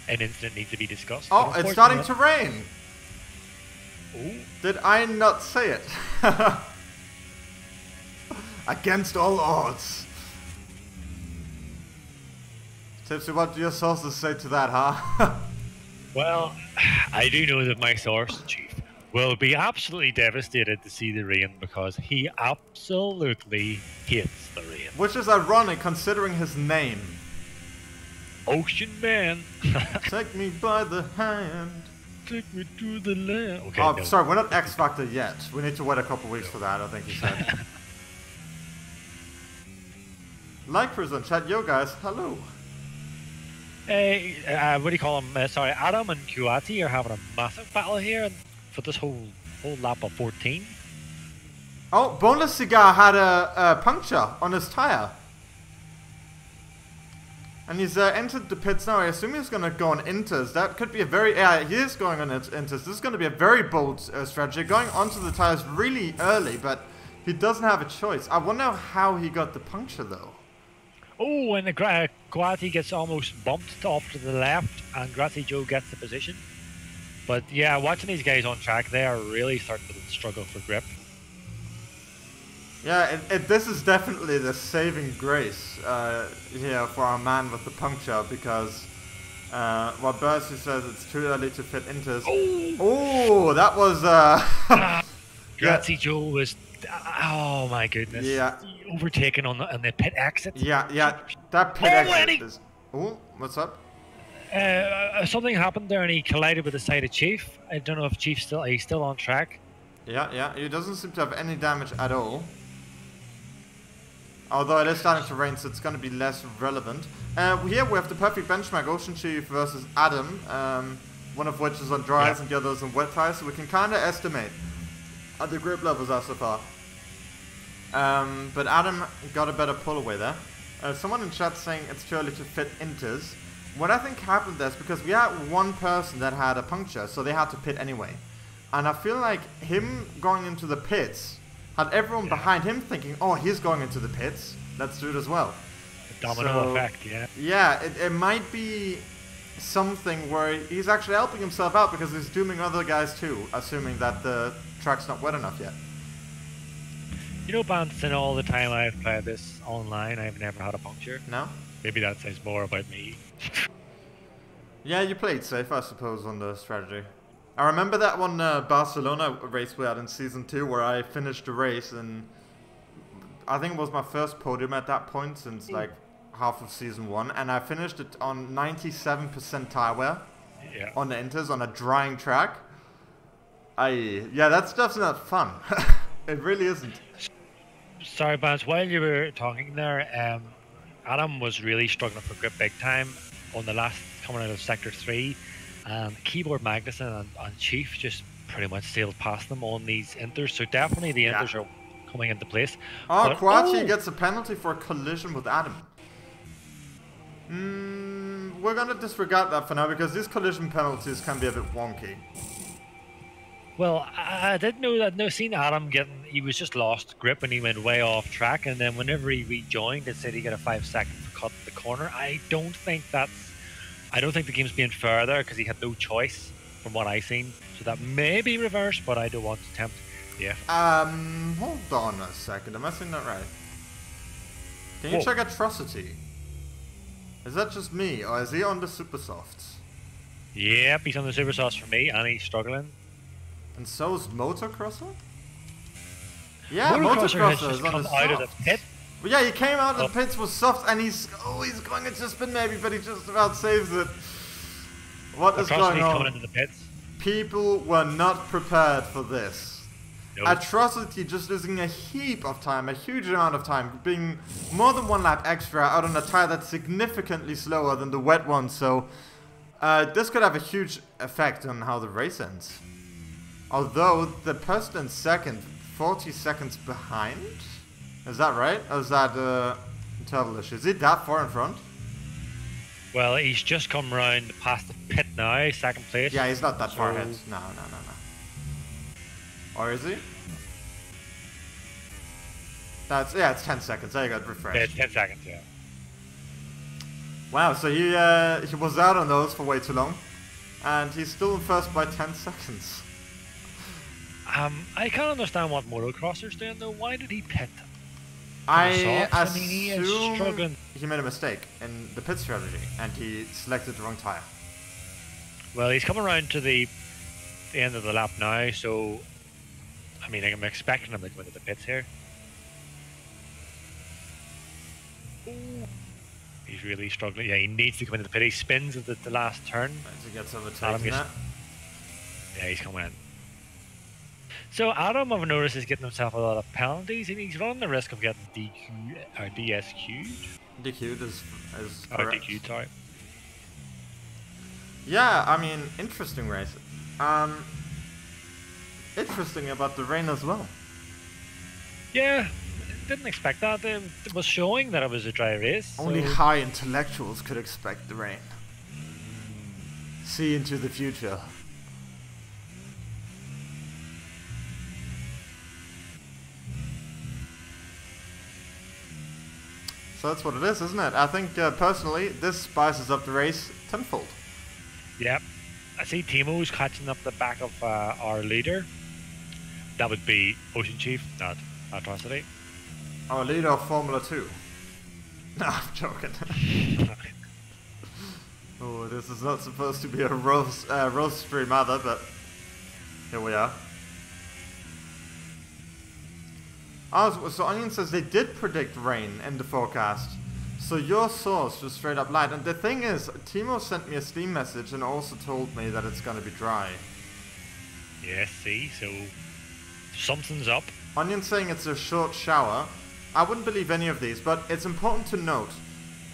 an incident needs to be discussed. Oh, it's starting to rain! Ooh. Did I not say it? Against all odds. Tipsy, what do your sources say to that, huh? Well, I do know that my source, Chief, will be absolutely devastated to see the rain, because he absolutely hates the rain. Which is ironic considering his name. Ocean Man. Take me by the hand. Take me to the land. Okay, oh, no. Sorry, we're not X Factor yet. We need to wait a couple weeks for that, I think he said. Likers on chat, yo guys, hello. Hey, what do you call them? Sorry, Adam and Kuati are having a massive battle here for this whole lap of 14. Oh, Boneless Cigar had a puncture on his tire. And he's entered the pits now. I assume he's going to go on Inters. That could be a very... Yeah, he is going on Inters. This is going to be a very bold strategy. Going onto the tires really early, but he doesn't have a choice. I wonder how he got the puncture, though. Oh, and the Guati gets almost bumped off to the left, and Grazi Joe gets the position. But yeah, watching these guys on track, they are really starting to struggle for grip. Yeah, this is definitely the saving grace here for our man with the puncture, because what Bercy says, it's too early to fit into. Oh, that was... Grazi Joe was... Oh my goodness. Yeah. Overtaken on the pit exit. Yeah. That pit exit is... Oh, what's up? Something happened there and he collided with the side of Chief. I don't know if Chief's still on track. Yeah. He doesn't seem to have any damage at all. Although it is starting to rain, so it's going to be less relevant. Here we have the perfect benchmark, OceanChief versus Adam. one of which is on dries and the other is on wet tires, so we can kind of estimate the grip levels are so far. But Adam got a better pull away there. Someone in chat saying it's too early to fit inters. What I think happened there is because we had one person that had a puncture, so they had to pit anyway. And I feel like him going into the pits had everyone behind him thinking, oh, he's going into the pits, let's do it as well. Domino effect, yeah. Yeah, it might be something where he's actually helping himself out because he's dooming other guys too, assuming that the track's not wet enough yet. You know, Bance, in all the time I've played this online, I've never had a puncture. No? Maybe that says more about me. Yeah, you played safe, I suppose, on the strategy. I remember that one Barcelona race we had in Season 2 where I finished the race and I think it was my first podium at that point since like half of Season 1, and I finished it on 97% tire wear on the inters on a drying track. Yeah, that stuff's not fun. It really isn't. Sorry, Bance, while you were talking there, Adam was really struggling for grip big time on the last coming out of Sector 3, and Keyboard Magnussen and Chief just pretty much sailed past them on these inters, so definitely the inters are coming into place. Oh, Quachi gets a penalty for a collision with Adam. We're gonna disregard that for now because these collision penalties can be a bit wonky. Well, I did know that. No, seen Adam he was just lost grip and he went way off track, and then whenever he rejoined, it said he got a 5-second cut in the corner. I don't think the game's being fair there because he had no choice from what I seen. So that may be reversed, but I don't want to tempt. Yeah. Hold on a second. Am I saying that right? Can you check Atrocity? Is that just me, or is he on the super softs? Yep, he's on the super softs for me, and he's struggling. And so is Motocrosser? Yeah, Motocrosser has Motocrosser just is on come the out of softs. the pit. Well, yeah, he came out of the pits with softs, and he's going into spin maybe, but he just about saves it. What is going on? Coming into the pits. People were not prepared for this. Nope. Atrocity just losing a heap of time, a huge amount of time, being more than one lap extra out on a tire that's significantly slower than the wet one, so this could have a huge effect on how the race ends. Although the person in second, 40 seconds behind? Is that right? Or is that internal issue? Is he that far in front? Well, he's just come round past the pit now, second place. Yeah, he's not that far ahead. No. Or is he? It's 10 seconds. There you go, refresh. Yeah, 10 seconds, yeah. Wow, so he was out on those for way too long. And he's still in first by 10 seconds. I can't understand what motocrosser's doing though. Why did he pit? I mean, he is struggling. He made a mistake in the pit strategy and he selected the wrong tire. Well, he's coming around to the end of the lap now, so I mean, I'm expecting him to go into the pits here. Ooh. He's really struggling. Yeah, he needs to come into the pit. He spins at the last turn. To get some overtaken that. Yeah, he's coming in. So Adam, I've noticed, is getting himself a lot of penalties, and he's running the risk of getting DQ or DSQ'd. DQ'd is correct. DQ'd, sorry. Yeah, I mean, interesting race. Interesting about the rain as well. Yeah, didn't expect that. It was showing that it was a dry race. Only high intellectuals could expect the rain. See into the future. So that's what it is, isn't it? I think, personally, this spices up the race tenfold. Yep. I see Thimo's catching up the back of our leader. That would be OceanChief, not Atrocity. Our leader of Formula 2. No, I'm joking. Oh, this is not supposed to be a roast stream either, but here we are. Oh, so Onion says they did predict rain in the forecast. So your source was straight up light. And the thing is, Thimo sent me a Steam message and also told me that it's going to be dry. Yes, see, so something's up. Onion saying it's a short shower. I wouldn't believe any of these, but it's important to note.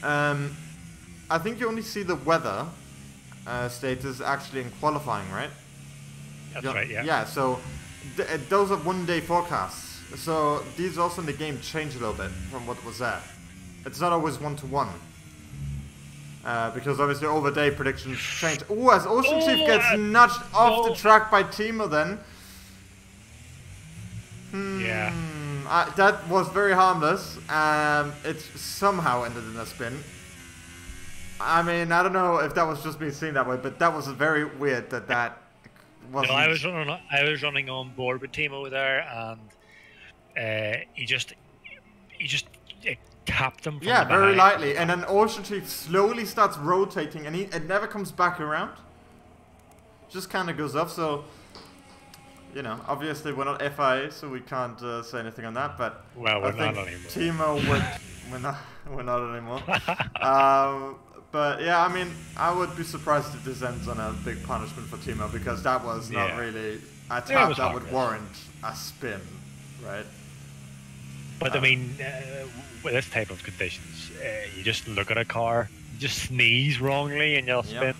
I think you only see the weather status actually in qualifying, right? That's right, yeah. Yeah, so those are one-day forecasts. So these also in the game change a little bit from what was there. It's not always one-to-one. Because obviously over-day predictions change. Ooh, as OceanChief gets nudged off the track by Thimo then. Yeah. That was very harmless. It somehow ended in a spin. I mean, I don't know if that was just me seeing that way, but that was very weird that wasn't... No, I was running on board with Thimo there, and he just tapped him from yeah, behind. very lightly, and then OceanChief slowly starts rotating, and it never comes back around. Just kind of goes off, so... You know, obviously we're not FIA, so we can't say anything on that. But well, we're not anymore. Thimo would, we're not anymore. But yeah, I mean, I would be surprised if this ends on a big punishment for Thimo, because that was not really a tap that would warrant a spin, right? But I mean, with this type of conditions, you just look at a car, you just sneeze wrongly, and you'll spin.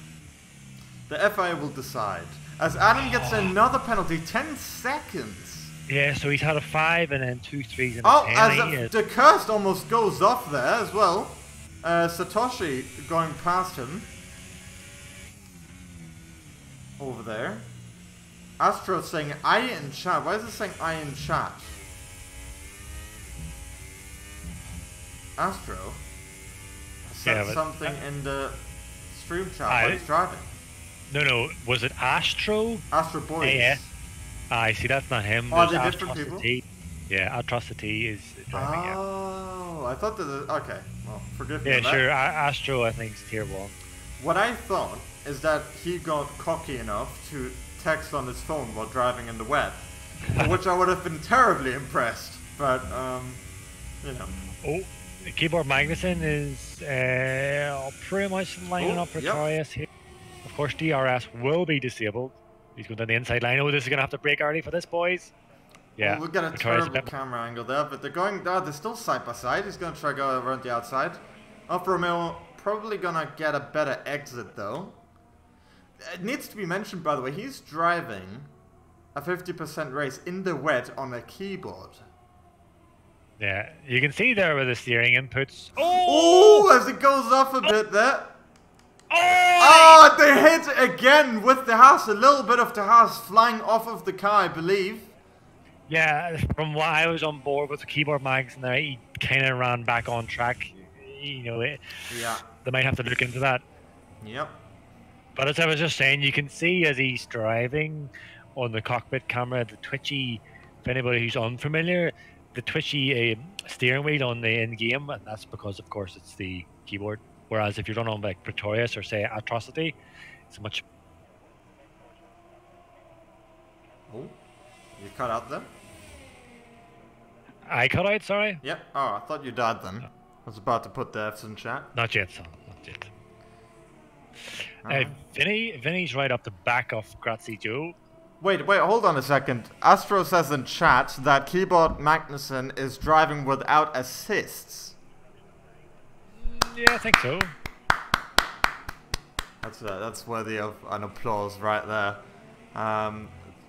The FIA will decide. As Adam gets another penalty, 10 seconds. Yeah, so he's had a 5 and then 2 3s and a 10. As the cursed almost goes off there as well. Satoshi going past him. Over there. Astro saying I in chat. Why is it saying I in chat? Astro said something in the stream chat while he's driving. No, was it Astro? Astro Boys. Yeah. I see, that's not him. Oh, they're different people? Yeah, Atrocity is driving it. Oh, I thought that... Okay, well, forgive me. Yeah, sure, Astro I think is tier 1. What I thought is that he got cocky enough to text on his phone while driving in the wet. For which I would have been terribly impressed, but, you know. Oh, Keyboard Magnuson is pretty much lining up Pretorius here. Of course, DRS will be disabled. He's going down the inside line. Oh, this is going to have to break early for this, boys. Yeah. Well, we've got a terrible camera angle there, but they're going... they're still side by side. He's going to try to go around the outside. Alfa Romeo probably going to get a better exit, though. It needs to be mentioned, by the way, he's driving a 50% race in the wet on a keyboard. Yeah, you can see there with the steering inputs. Oh, as it goes off a bit there. Oh, they hit again with the Haas. A little bit of the Haas flying off of the car, I believe. Yeah, from what I was on board with the keyboard mags and there, he kind of ran back on track. You know, they might have to look into that. Yep. But as I was just saying, you can see as he's driving on the cockpit camera, the twitchy, if anybody who's unfamiliar, the twitchy steering wheel on the in-game, and that's because, of course, it's the keyboard. Whereas if you run on like Pretorius or say Atrocity, it's much... Oh, you cut out there? I cut out, sorry? Yep. Oh, I thought you died then. I was about to put the F's in chat. Not yet, son. Not yet. Vinny's right up the back of Grazie Joe. Wait, hold on a second. Astro says in chat that Keyboard Magnuson is driving without assists. Yeah, I think so. That's worthy of an applause right there.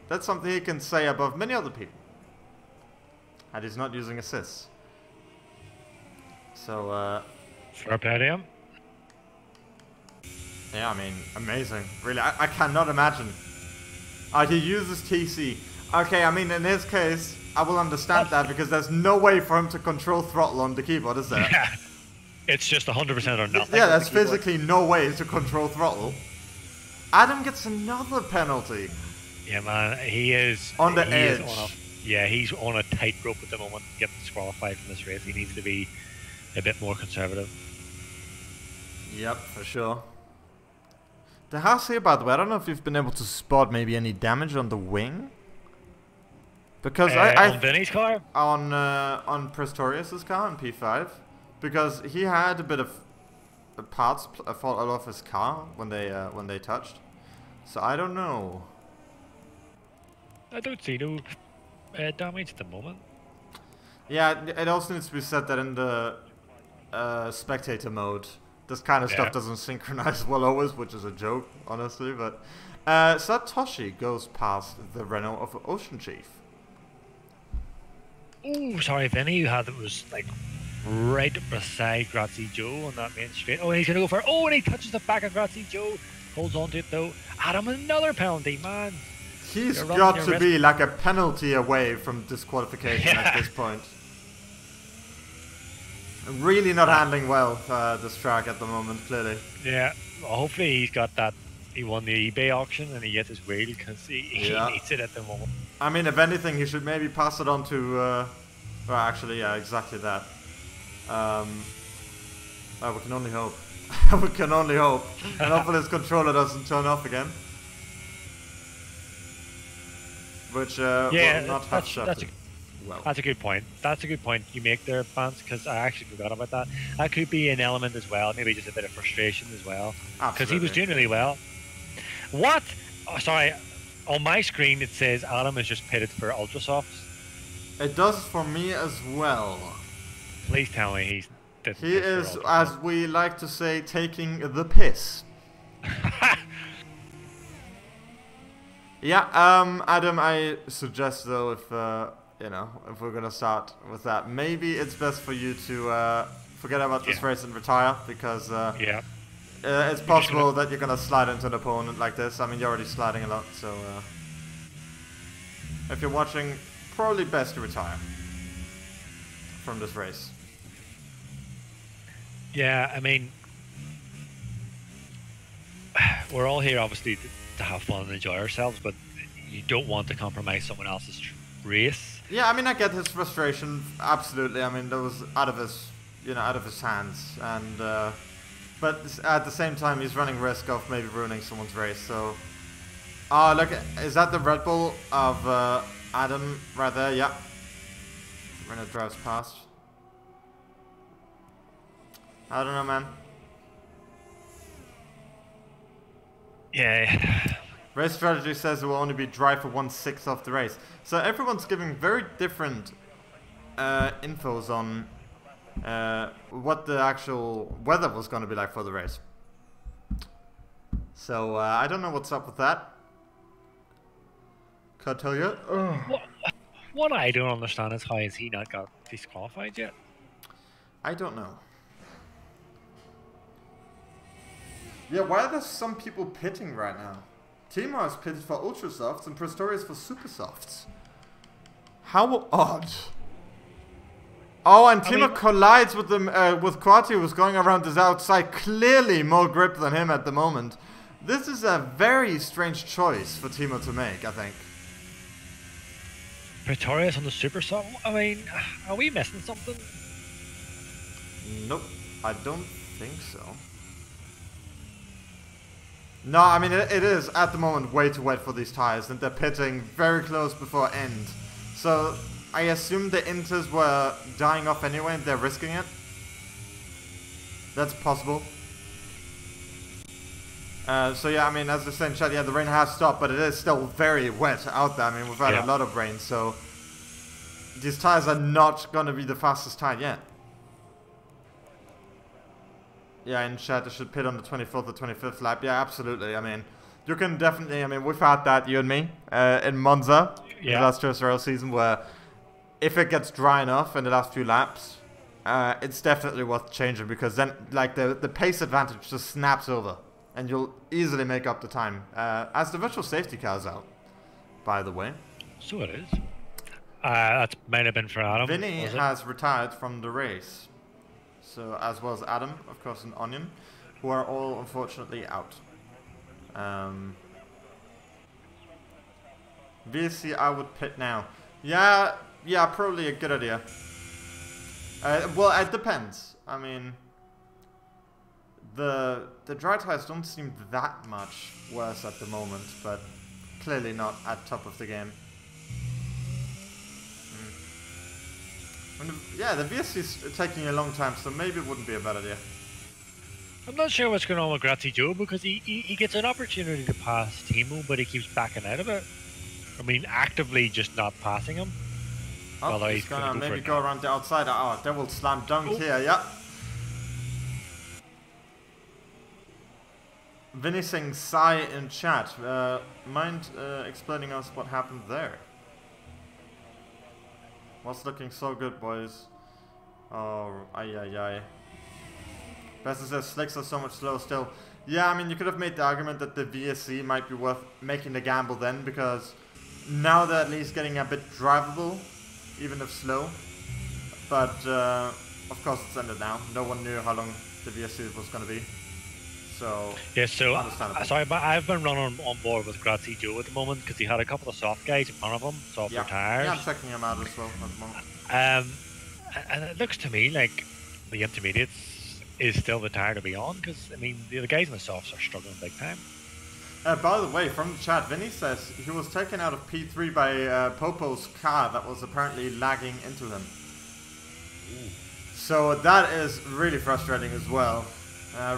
That's something he can say above many other people. And he's not using assists. So, fair play to him. Yeah, I mean, amazing. Really, I cannot imagine. He uses TC. Okay, I mean, in his case, I will understand that because there's no way for him to control throttle on the keyboard, is there? Yeah. It's just 100% or nothing. Yeah, there's physically no way to control throttle. Adam gets another penalty. Yeah, man, he is... on the edge. He's on a tightrope at the moment, getting disqualified from this race. He needs to be a bit more conservative. Yep, for sure. The house here, by the way, I don't know if you've been able to spot maybe any damage on the wing. Because on Vinny's car? On Pretorius's car, on P5. Because he had a bit of parts fall off his car when they touched. So I don't know. I don't see no damage at the moment. Yeah, it also needs to be said that in the spectator mode, this kind of stuff doesn't synchronize well always, which is a joke, honestly. But Satoshi goes past the Renault of OceanChief. Oh, sorry, Vinny, you had it was like right beside Grazie Joe on that main straight. Oh, and he's gonna go for it. Oh, and he touches the back of Grazie Joe. Holds on to it though. Adam, another penalty, man. He's got to be like a penalty away from disqualification at this point. Really not handling well this track at the moment, clearly. Yeah, well, hopefully he's got that. He won the eBay auction and he gets his wheel because he needs it at the moment. I mean, if anything, he should maybe pass it on to. Well, actually, yeah, exactly that. We can only hope. We can only hope. And hopefully his controller doesn't turn off again. Which will not have that's a good point. That's a good point you make there, Vance, because I actually forgot about that. That could be an element as well, maybe just a bit of frustration as well. Because he was doing really well. What? Oh, sorry. On my screen it says Adam is just pitted for Ultrasofts. It does for me as well. Please tell me he's... He is, as we like to say, taking the piss. Yeah, Adam, I suggest though, if if we're gonna start with that, maybe it's best for you to forget about this race and retire, because it's possible that you're gonna slide into an opponent like this. I mean, you're already sliding a lot, so if you're watching, probably best to retire from this race. Yeah, I mean, we're all here obviously to have fun and enjoy ourselves, but you don't want to compromise someone else's race. Yeah, I mean, I get his frustration, absolutely. I mean, that was out of his hands, and but at the same time, he's running risk of maybe ruining someone's race. So, look, is that the Red Bull of Adam right there? Yeah. When it drives past. I don't know, man. Yeah. Race strategy says it will only be dry for 1/6 of the race. So everyone's giving very different infos on what the actual weather was going to be like for the race. So I don't know what's up with that. Can't tell you. What I don't understand is how has he not got disqualified yet? I don't know. Yeah, why are there some people pitting right now? Thimo is pitted for Ultra Softs and Pistorius for Super Softs. How odd. Oh, and Thimo collides with them with Quati, who's going around his outside. Clearly more grip than him at the moment. This is a very strange choice for Thimo to make, I think. Pistorius on the Super Soft? I mean, are we missing something? Nope, I don't think so. No, I mean, it is, at the moment, way too wet for these tires, and they're pitting very close before end. So, I assume the inters were dying off anyway, and they're risking it. That's possible. So yeah, I mean, as the saying, chat, yeah, the rain has stopped, but it is still very wet out there. I mean, we've had a lot of rain, so these tires are not going to be the fastest tire yet. Yeah, in chat, it should pit on the 24th or 25th lap. Yeah, absolutely. I mean, you can definitely, I mean, we've had that, you and me, in Monza, in the last TSRL season, where if it gets dry enough in the last few laps, it's definitely worth changing, because then, like, the pace advantage just snaps over, and you'll easily make up the time. As the virtual safety car's out, by the way. So it is. That might have been for Adam. Vinny has retired from the race. So, as well as Adam, of course, and Onion, who are all unfortunately out. VSC, I would pit now. Yeah, probably a good idea. Well, it depends. I mean, the dry tires don't seem that much worse at the moment, but clearly not at top of the game. Yeah, the VSC is taking a long time, so maybe it wouldn't be a bad idea. I'm not sure what's going on with Grazie Joe, because he gets an opportunity to pass Thimo, but he keeps backing out of it. I mean, actively just not passing him. Oh, he's gonna maybe go around the outside. Oh, devil slam dunk here, yeah. Vinny saying sigh in chat. Mind explaining us what happened there? What's looking so good, boys? Oh, ay. Bessie says slicks are so much slower still. Yeah, I mean, you could have made the argument that the VSC might be worth making the gamble then, because now they're at least getting a bit drivable, even if slow. But, of course it's ended now. No one knew how long the VSC was going to be. So, yeah, so I've been running on board with Grazie Joe at the moment, because he had a couple of soft guys in front of him, softer tires. Yeah, I'm checking him out as well at the moment. And it looks to me like the intermediates is still the tire to be on, because I mean the guys in the softs are struggling big time. By the way, from the chat, Vinny says he was taken out of P3 by Popo's car that was apparently lagging into him. Ooh. So that is really frustrating as well.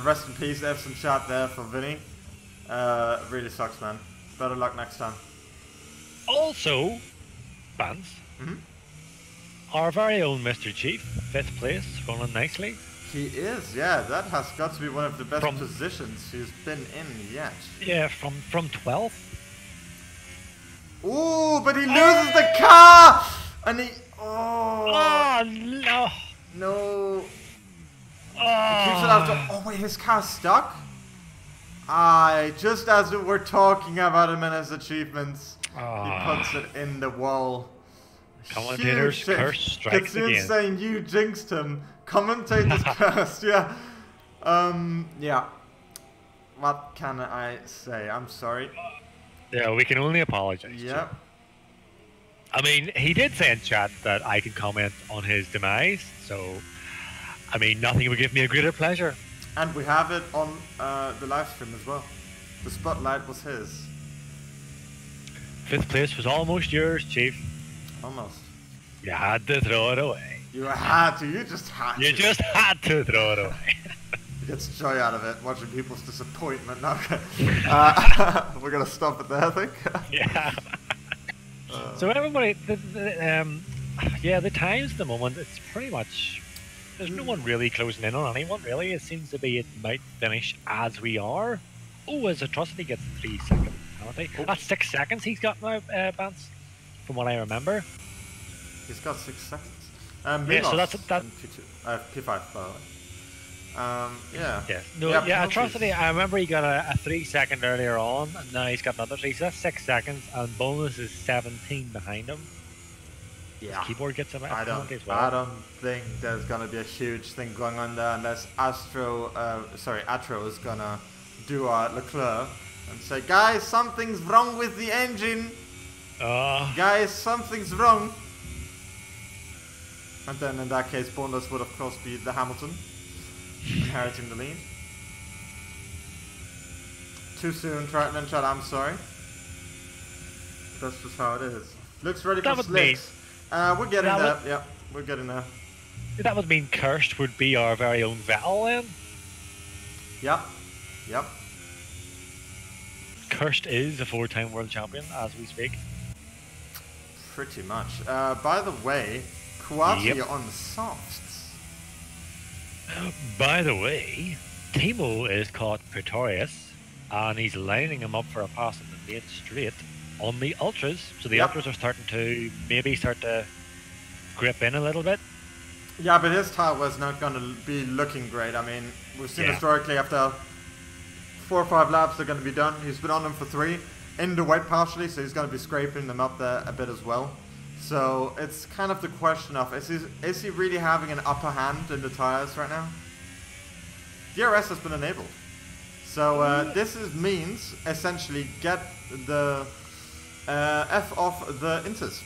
Rest in peace, F's in chat there for Vinny. Really sucks, man. Better luck next time. Also, Vance, our very own Mr. Chief, 5th place, running nicely. He is, yeah. That has got to be one of the best positions he's been in yet. Yeah, from 12th. Ooh, but he loses the car! And he... Oh, no. No. He keeps it out of... Oh, wait, his car's stuck? Just as we're talking about him and his achievements, he puts it in the wall. Commentator's curse strikes again. Saying you jinxed him. Commentator's curse, yeah. Yeah. What can I say? I'm sorry. Yeah, we can only apologize. Yep. I mean, he did say in chat that I can comment on his demise, so I mean, nothing would give me a greater pleasure. And we have it on the live stream as well. The spotlight was his. 5th place was almost yours, Chief. Almost. You had to throw it away. You had to. You just had to. You just had to throw it away. He gets joy out of it, watching people's disappointment. Okay. We're going to stop it there, I think. Yeah. So everybody, the times at the moment, it's pretty much, there's no one really closing in on anyone, really. It seems to be it might finish as we are. Oh, as Atrocity gets 3 seconds penalty. Oh. That's 6 seconds he's got now, Vance, from what I remember. He's got 6 seconds. Yeah, so that's P5, by the way. Yeah. Yeah, Atrocity, I remember he got a 3 second earlier on, and now he's got another 3, so that's 6 seconds, and bonus is 17 behind him. Yeah. His keyboard gets a penalty as well. I don't think there's gonna be a huge thing going on there unless Atro is gonna do a Leclerc and say, guys, something's wrong with the engine. Guys, something's wrong. And then in that case, bonus would of course be the Hamilton, inheriting the lead. Too soon, Triton and Chad, I'm sorry. That's just how it is. Looks ready for slicks. We're getting there. Yeah, we're getting there. That would mean Cursed would be our very own Vettel then? Yep. Cursed is a 4-time world champion as we speak. Pretty much. By the way, Kawati on softs. By the way, Thimo is caught Pretorius, and he's lining him up for a pass in the main straight on the Ultras. So the Ultras are starting to maybe start to grip in a little bit. Yeah, but his tire was not going to be looking great. I mean, we've seen historically after 4 or 5 laps they're going to be done. He's been on them for 3 in the white partially, so he's going to be scraping them up there a bit as well. So it's kind of the question of, is he really having an upper hand in the tires right now? DRS has been enabled. So this means essentially get the F off the Inters.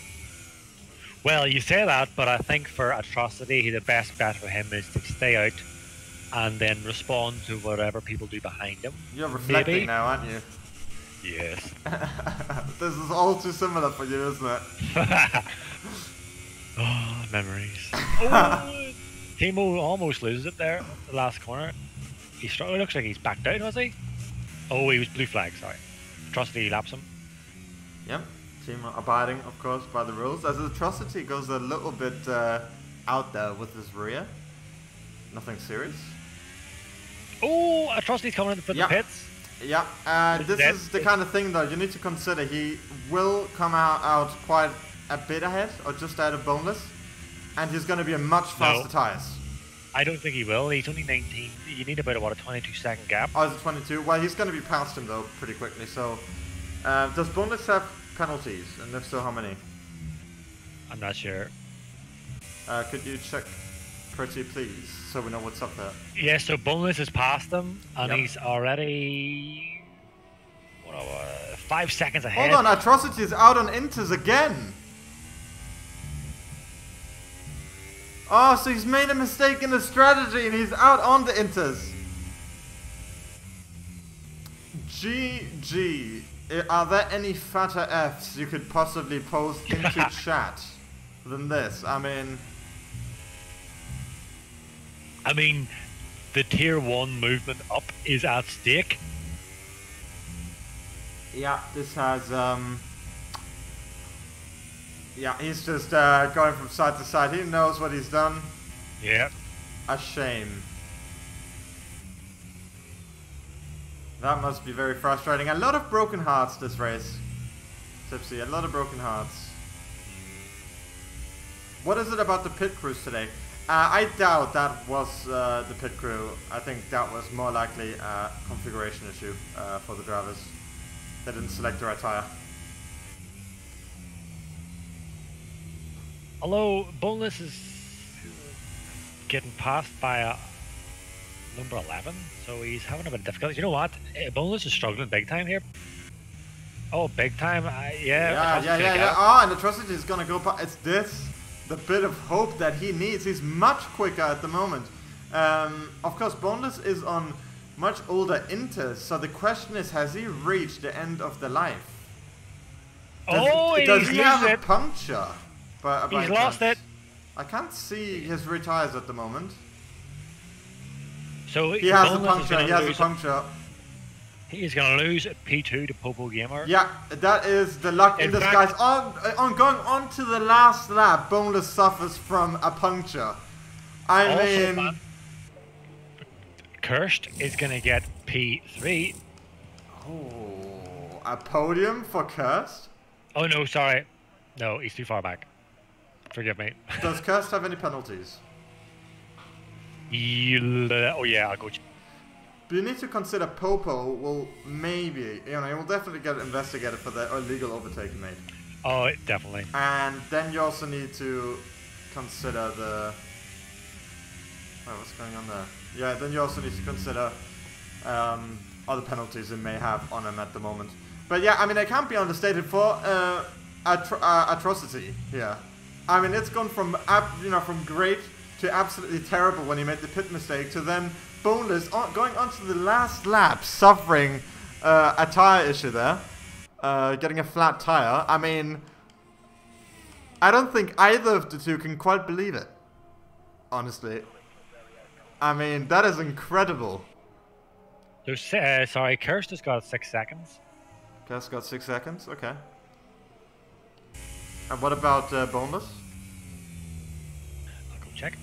Well, you say that, but I think for Atrocity, the best bet for him is to stay out and then respond to whatever people do behind him. You're reflecting now, aren't you? Yes. This is all too similar for you, isn't it? Oh, memories. Thimo almost loses it there, the last corner. It looks like he's backed out, was he? Oh, he was blue flag, sorry. Atrocity laps him. Yep. Thimo abiding, of course, by the rules. As Atrocity goes a little bit out there with his rear. Nothing serious. Oh, Atrocity's coming in for the pits. Yeah, this is the kind of thing though you need to consider. He will come out quite a bit ahead, or just ahead of Boneless, and he's going to be a much faster tyres. I don't think he will. He's only 19. You need about a 22-second gap. Oh, is it 22? Well, he's going to be past him though pretty quickly. So, does Boneless have penalties, and if so, how many? I'm not sure. Could you check, Prix, please, so we know what's up there? Yeah, so Boneless is past him, and he's already 5 seconds ahead. Hold on, Atrocity is out on Inters again. Oh, so he's made a mistake in the strategy, and he's out on the Inters. GG. Are there any fatter Fs you could possibly post into chat than this? I mean, the tier 1 movement up is at stake. Yeah, this has, yeah, he's just going from side to side. He knows what he's done. Yeah. A shame. That must be very frustrating. A lot of broken hearts this race. Tipsy, a lot of broken hearts. What is it about the pit crews today? I doubt that was the pit crew. I think that was more likely a configuration issue for the drivers. They didn't select the right tire. Although Boneless is getting passed by a number 11, so he's having a bit of difficulty. You know what? Boneless is struggling big time here. Oh, big time! Yeah. Oh, and Atrocity is gonna go. It's this. The bit of hope that he needs. He's much quicker at the moment. Of course, Boneless is on much older Inters, so the question is, has he reached the end of the life? Does he have a puncture? He's lost it. I can't see his rear tires at the moment. So he has a puncture. He has a puncture. He is going to lose P2 to Popo Gamer. Yeah, that is the luck in disguise. On going on to the last lap, Boneless suffers from a puncture. I mean, Cursed is going to get P3. Oh, a podium for Cursed? Oh no, sorry. No, he's too far back. Forgive me. Does Cursed have any penalties? Oh yeah, I'll go. But you need to consider Popo will maybe, he will definitely get investigated for the illegal overtake he made. Oh, definitely. And then you also need to consider the... what's going on there? Yeah, then you also need to consider other penalties it may have on him at the moment. But yeah, I mean, it can't be understated for Atrocity here. I mean, it's gone from from great to absolutely terrible when he made the pit mistake to then Boneless going on to the last lap, suffering a tire issue there, getting a flat tire. I mean, I don't think either of the two can quite believe it, honestly. I mean, that is incredible. Sorry, Cursed has got 6 seconds. Cursed got 6 seconds, okay. And what about Boneless? I'll go check.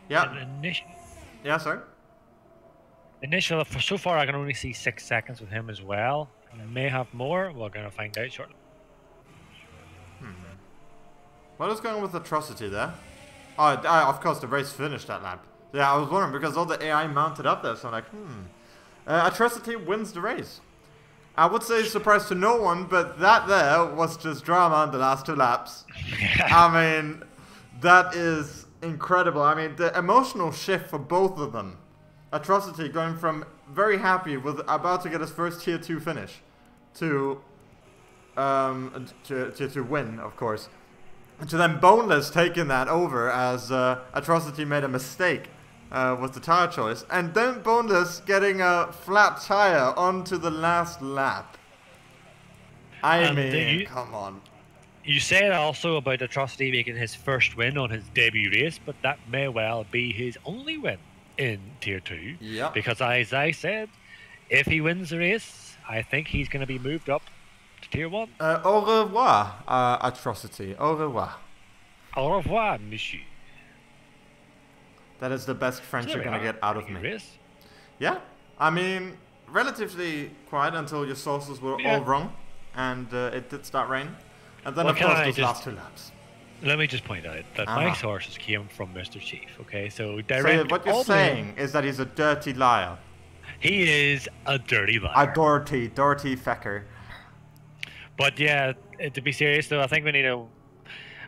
Yeah. Yeah, sorry. Initial, so far I can only see 6 seconds with him as well. May have more. We're going to find out shortly. What is going on with Atrocity there? Oh, of course the race finished that lap. Yeah, I was wondering because all the AI mounted up there, so I'm like, Atrocity wins the race. I would say surprise to no one, but that there was just drama in the last 2 laps. I mean, that is incredible. I mean, the emotional shift for both of them. Atrocity going from very happy with about to get his first tier 2 finish to win, of course. And to then Boneless taking that over as Atrocity made a mistake with the tire choice. And then Boneless getting a flat tire onto the last lap. I mean, come on. You said also about Atrocity making his first win on his debut race, but that may well be his only win in Tier 2. Yeah. Because as I said, if he wins the race, I think he's going to be moved up to Tier 1. Au revoir, Atrocity. Au revoir. Au revoir, monsieur. That is the best French you're going to get out of me. Race. Yeah. I mean, relatively quiet until your sources were all wrong. And it did start raining. And then, of course, those last 2 laps. Let me just point out that my sources came from Mr. Chief, okay? So what you're saying is that he's a dirty liar. He is a dirty liar. A dirty fecker. But yeah, to be serious though, I think we need to...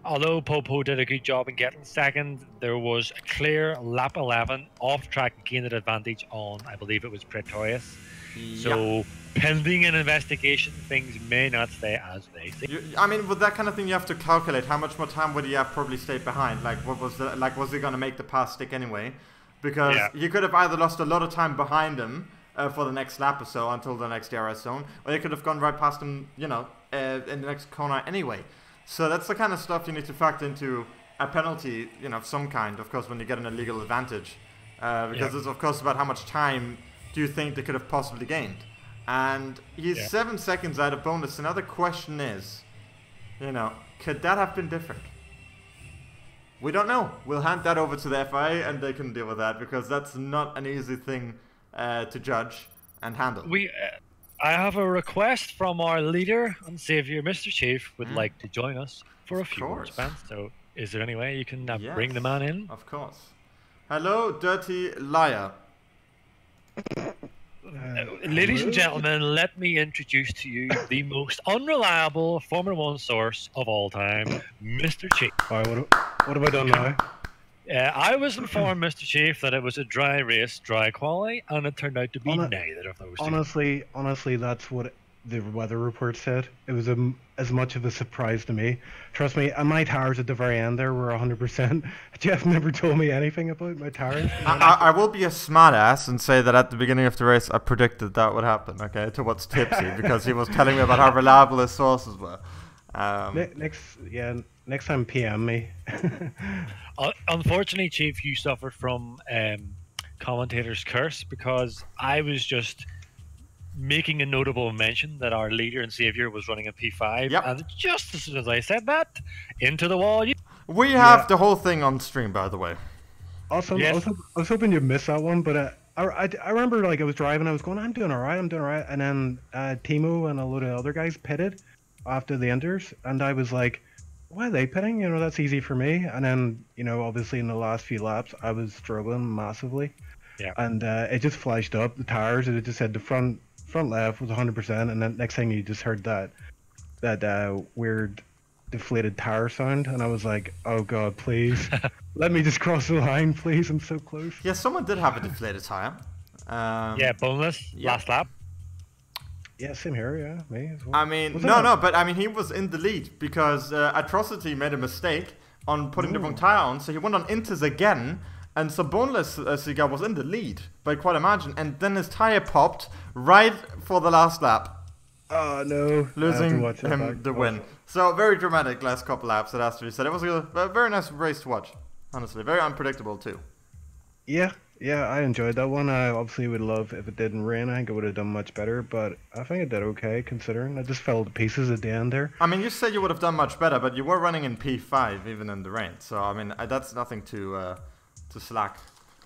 Although Popo did a good job in getting second, there was a clear lap 11 off-track gained advantage on, I believe it was Pretorius. So, pending an investigation, things may not stay as they say. I mean, with that kind of thing, you have to calculate how much more time would he have probably stayed behind. Like, was he going to make the pass stick anyway? Because you could have either lost a lot of time behind him for the next lap or so until the next DRS zone, or you could have gone right past him, you know, in the next corner anyway. So that's the kind of stuff you need to factor into a penalty, you know, of some kind, of course, when you get an illegal advantage. Because it's, of course, about how much time do you think they could have possibly gained. And he's 7 seconds out of bonus. Another question is, you know, could that have been different? We don't know. We'll hand that over to the FIA and they can deal with that, because that's not an easy thing to judge and handle. I have a request from our leader and savior, Mr. Chief, would like to join us for a few words, man. So is there any way you can bring the man in? Of course. Hello, dirty liar. Ladies and gentlemen, let me introduce to you the most unreliable Formula 1 source of all time, Mr. Chief. Alright, what have I done now? I was informed, Mr. Chief, that it was a dry race, dry quality, and it turned out to be neither of those two. Honestly, that's what the weather report said. It was as much of a surprise to me. Trust me, and my tires at the very end there were 100%. Jeff never told me anything about my tires. I will be a smartass and say that at the beginning of the race I predicted that would happen, okay, towards Tipsy, because he was telling me about how reliable his sources were. Next time PM me. Unfortunately, Chief, you suffered from commentator's curse, because I was just making a notable mention that our leader and savior was running a P5, and just as soon as I said that, into the wall. We have the whole thing on stream, by the way. Awesome. I was hoping you'd miss that one, but I remember, like, I was driving, I was going, I'm doing all right, and then Thimo and a load of other guys pitted after the enters, and I was like, why are they pitting? You know, that's easy for me. And then, you know, obviously in the last few laps, I was struggling massively. Yeah. And it just flashed up the tires. It just said the front left was 100%, and then next thing you just heard that weird deflated tire sound, and I was like, oh god, please let me just cross the line, please, I'm so close. Yeah, someone did have a deflated tire. Boneless last lap. Yeah, same here, yeah, me as well. I mean, but I mean, he was in the lead because Atrocity made a mistake on putting the wrong tire on, so he went on Inters again, and so Boneless Cigar was in the lead by quite a margin, and then his tire popped right for the last lap. Oh no, losing him the win. So very dramatic last couple laps, it has to be said. It was a very nice race to watch, honestly. Very unpredictable too. Yeah, I enjoyed that one. I obviously would love if it didn't rain. I think it would have done much better, but I think it did okay considering. I just fell to pieces at the end there. I mean, you said you would have done much better, but you were running in P5 even in the rain. So I mean, that's nothing to slack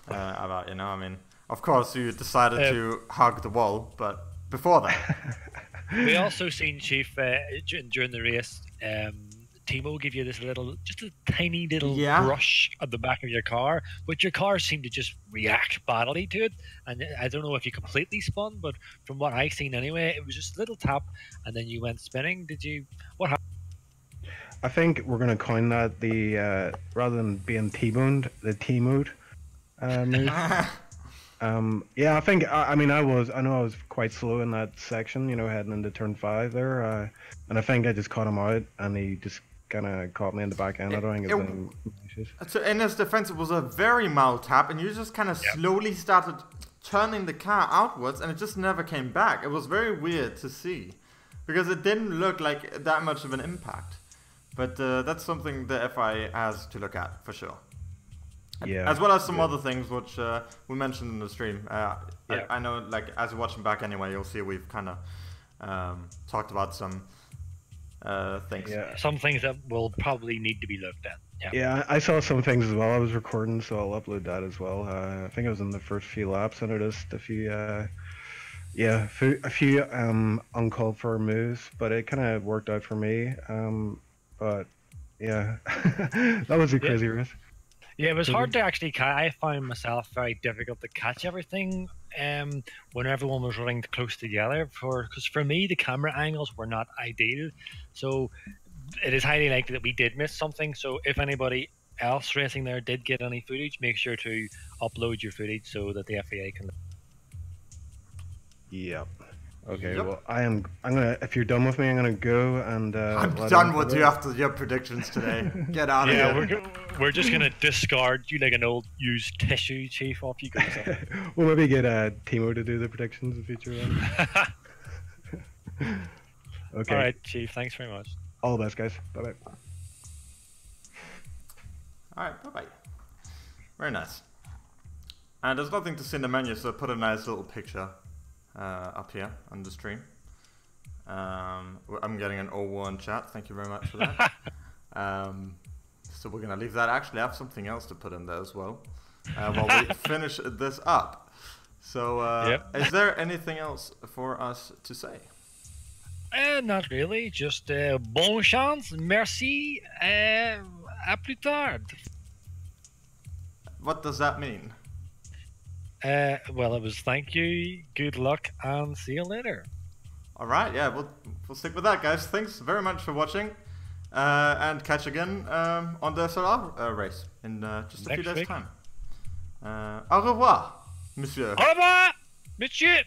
about, you know. I mean, of course you decided to hug the wall, but before that, we also seen Chief during the race. Thimo give you this just a tiny little brush at the back of your car, but your car seemed to just react badly to it. And I don't know if you completely spun, but from what I seen anyway, it was just a little tap, and then you went spinning. What happened? I think we're gonna coin that the rather than being T-boned, the T-mode move. Yeah, I think I know I was quite slow in that section, you know, heading into turn 5 there, and I think I just caught him out, and he just kind of caught me in the back end. I don't think so in his defense, it was a very mild tap, and you just kind of slowly started turning the car outwards, and it just never came back. It was very weird to see, because it didn't look like that much of an impact. But that's something the FI has to look at, for sure. Yeah. As well as some other things which we mentioned in the stream. I know, like, as you're watching back anyway, you'll see we've kind of talked about some things. Yeah. Some things that will probably need to be looked at. Yeah, I saw some things as well. I was recording, so I'll upload that as well. I think I was in the first few laps, and I noticed a few uncalled for moves, but it kind of worked out for me. But yeah, that was a crazy race. Yeah, it was hard to actually. I found myself very difficult to catch everything when everyone was running close together. Because for me, the camera angles were not ideal, so it is highly likely that we did miss something. So if anybody else racing there did get any footage, make sure to upload your footage so that the FAA can. Yep. Okay. Yep. Well, I'm gonna. If you're done with me, I'm gonna go and. I'm done with you after your predictions today. Get out of here. We're just gonna discard you like an old used tissue, Chief. Off you go. We'll maybe get Thimo to do the predictions in future. Okay. All right, Chief. Thanks very much. All the best, guys. Bye bye. All right. Bye bye. Very nice. And there's nothing to see in the menu, so I put a nice little picture up here on the stream. I'm getting an 01 chat. Thank you very much for that. So we're gonna leave that. Actually, I have something else to put in there as well while we finish this up. So, is there anything else for us to say? Not really. Just bon chance, merci, à plus tard. What does that mean? Well, it was thank you, good luck, and see you later. All right, yeah, we'll stick with that, guys. Thanks very much for watching, and catch you again on the SLR race in just a few days' time. Au revoir, monsieur. Au revoir, monsieur.